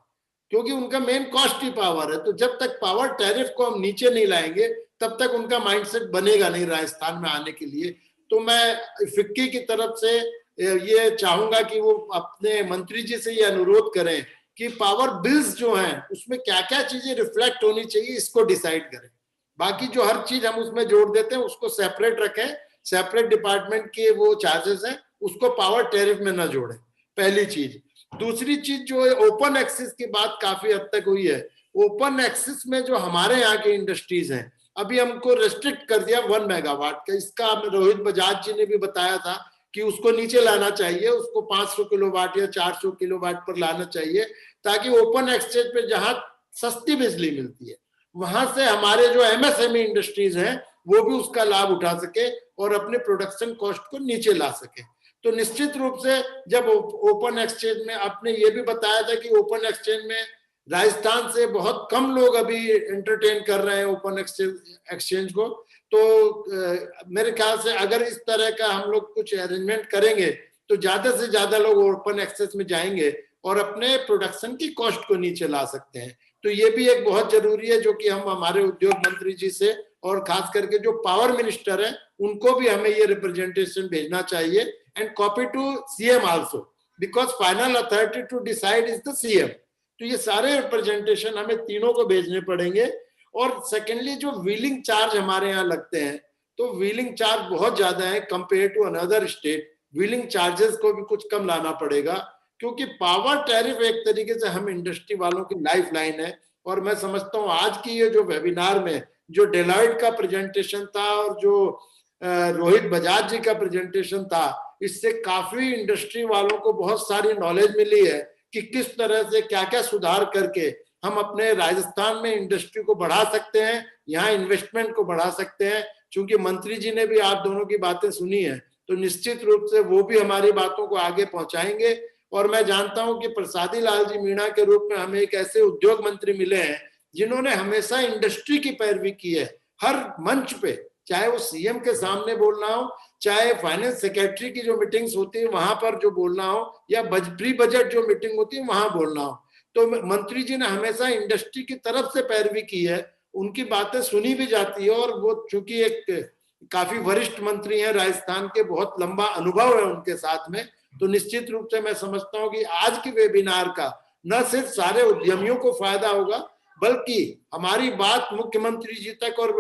क्योंकि उनका मेन कॉस्ट ही पावर है. तो जब तक पावर टैरिफ को हम नीचे नहीं लाएंगे तब तक उनका माइंडसेट बनेगा नहीं राजस्थान में आने के लिए. तो मैं फिक्की की तरफ से ये चाहूंगा कि वो अपने मंत्री जी से ये अनुरोध करें कि पावर बिल्स जो हैं उसमें क्या क्या चीजें रिफ्लेक्ट होनी चाहिए इसको डिसाइड करें. बाकी जो हर चीज हम उसमें जोड़ देते हैं उसको सेपरेट रखें, सेपरेट डिपार्टमेंट के वो चार्जेस हैं उसको पावर टैरिफ में ना जोड़ें, पहली चीज. दूसरी चीज जो है ओपन एक्सेस की बात काफी हद तक हुई है. ओपन एक्सेस में जो हमारे यहाँ के इंडस्ट्रीज हैं अभी हमको रेस्ट्रिक्ट कर दिया 1 मेगावाट का. इसका रोहित बजाज जी ने भी बताया था कि उसको नीचे लाना चाहिए, उसको 500 किलोवाट या 400 किलोवाट पर लाना चाहिए, ताकि ओपन एक्सचेंज पे जहां सस्ती बिजली मिलती है वहां से हमारे जो MSME इंडस्ट्रीज हैं वो भी उसका लाभ उठा सके और अपने प्रोडक्शन कॉस्ट को नीचे ला सके. तो निश्चित रूप से जब ओपन एक्सचेंज में आपने ये भी बताया था कि ओपन एक्सचेंज में राजस्थान से बहुत कम लोग अभी एंटरटेन कर रहे हैं ओपन एक्सचेंज को, तो मेरे ख्याल से अगर इस तरह का हम लोग कुछ अरेंजमेंट करेंगे तो ज्यादा से ज्यादा लोग ओपन एक्सेस में जाएंगे और अपने प्रोडक्शन की कॉस्ट को नीचे ला सकते हैं. तो ये भी एक बहुत जरूरी है जो कि हम हमारे उद्योग मंत्री जी से और खास करके जो पावर मिनिस्टर है उनको भी हमें ये रिप्रेजेंटेशन भेजना चाहिए and copy to CM also, because final authority to decide is the CM. तो ये सारे रिप्रेजेंटेशन हमें तीनों को भेजने पड़ेंगे। और सेकेंडली जो व्हीलिंग चार्ज हमारे यहाँ लगते हैं, तो व्हीलिंग चार्ज बहुत ज्यादा है compare to another state. Wheeling charges को भी कुछ कम लाना पड़ेगा, क्योंकि पावर टैरिफ एक तरीके से हम इंडस्ट्री वालों की लाइफ लाइन है। और मैं समझता हूँ आज की ये जो वेबिनार में जो डेलॉयट का प्रेजेंटेशन था और जो रोहित बजाज जी का प्रेजेंटेशन था, इससे काफी इंडस्ट्री वालों को बहुत सारी नॉलेज मिली है कि किस तरह से क्या क्या सुधार करके हम अपने राजस्थान में इंडस्ट्री को बढ़ा सकते हैं, यहाँ इन्वेस्टमेंट को बढ़ा सकते हैं। क्योंकि मंत्री जी ने भी आप दोनों की बातें सुनी है, तो निश्चित रूप से वो भी हमारी बातों को आगे पहुंचाएंगे। और मैं जानता हूं कि प्रसादी लाल जी मीणा के रूप में हमें एक ऐसे उद्योग मंत्री मिले हैं जिन्होंने हमेशा इंडस्ट्री की पैरवी की है हर मंच पे, चाहे वो सीएम के सामने बोलना हो, चाहे फाइनेंस सेक्रेटरी की जो मीटिंग्स होती है वहां पर जो बोलना हो, या प्री बजट जो मीटिंग होती है वहां बोलना हो। तो मंत्री जी ने हमेशा इंडस्ट्री की तरफ से पैरवी की है, उनकी बातें सुनी भी जाती है। और वो चूंकि एक काफी वरिष्ठ मंत्री हैं राजस्थान के, बहुत लंबा अनुभव है उनके साथ में, तो निश्चित रूप से मैं समझता हूं कि आज की वेबिनार का न सिर्फ सारे उद्यमियों को फायदा होगा, बल्कि हमारी बात मुख्यमंत्री जी तक और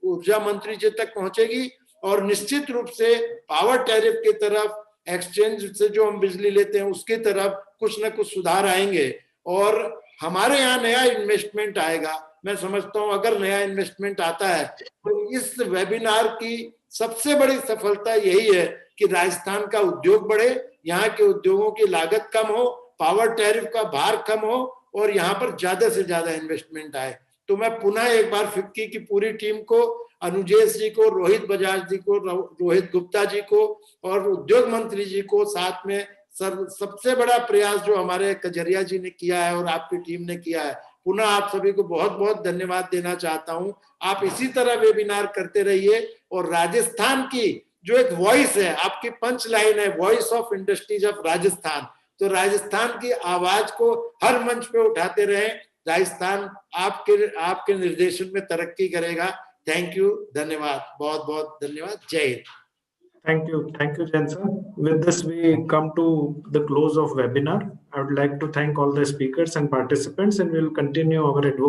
ऊर्जा मंत्री जी तक पहुंचेगी। और निश्चित रूप से पावर टैरिफ की तरफ, एक्सचेंज से जो हम बिजली लेते हैं उसकी तरफ कुछ न कुछ सुधार आएंगे और हमारे यहाँ नया इन्वेस्टमेंट आएगा। मैं समझता हूं अगर नया इन्वेस्टमेंट आता है तो इस वेबिनार की सबसे बड़ी सफलता यही है कि राजस्थान का उद्योग बढ़े, यहाँ के उद्योगों की लागत कम हो, पावर टैरिफ का भार कम हो और यहाँ पर ज्यादा से ज्यादा इन्वेस्टमेंट आए। तो मैं पुनः एक बार फिक्की की पूरी टीम को, अनुजेश जी को, रोहित बजाज जी को, रोहित गुप्ता जी को और उद्योग मंत्री जी को, साथ में सबसे बड़ा प्रयास जो हमारे कजरिया जी ने किया है और आपकी टीम ने किया है, पुनः आप सभी को बहुत बहुत धन्यवाद देना चाहता हूं। आप इसी तरह वेबिनार करते रहिए और राजस्थान की जो एक वॉइस है, आपकी पंच लाइन है, voice of industries of Rajasthan, तो राजस्थान की आवाज को हर मंच पे उठाते रहें। राजस्थान आपके निर्देशन में तरक्की करेगा। थैंक यू, धन्यवाद, बहुत बहुत धन्यवाद। जय Hind. Thank you, Jain sir. With this, we come to the close of webinar. I would like to thank all the speakers and participants, and we will continue our advocacy.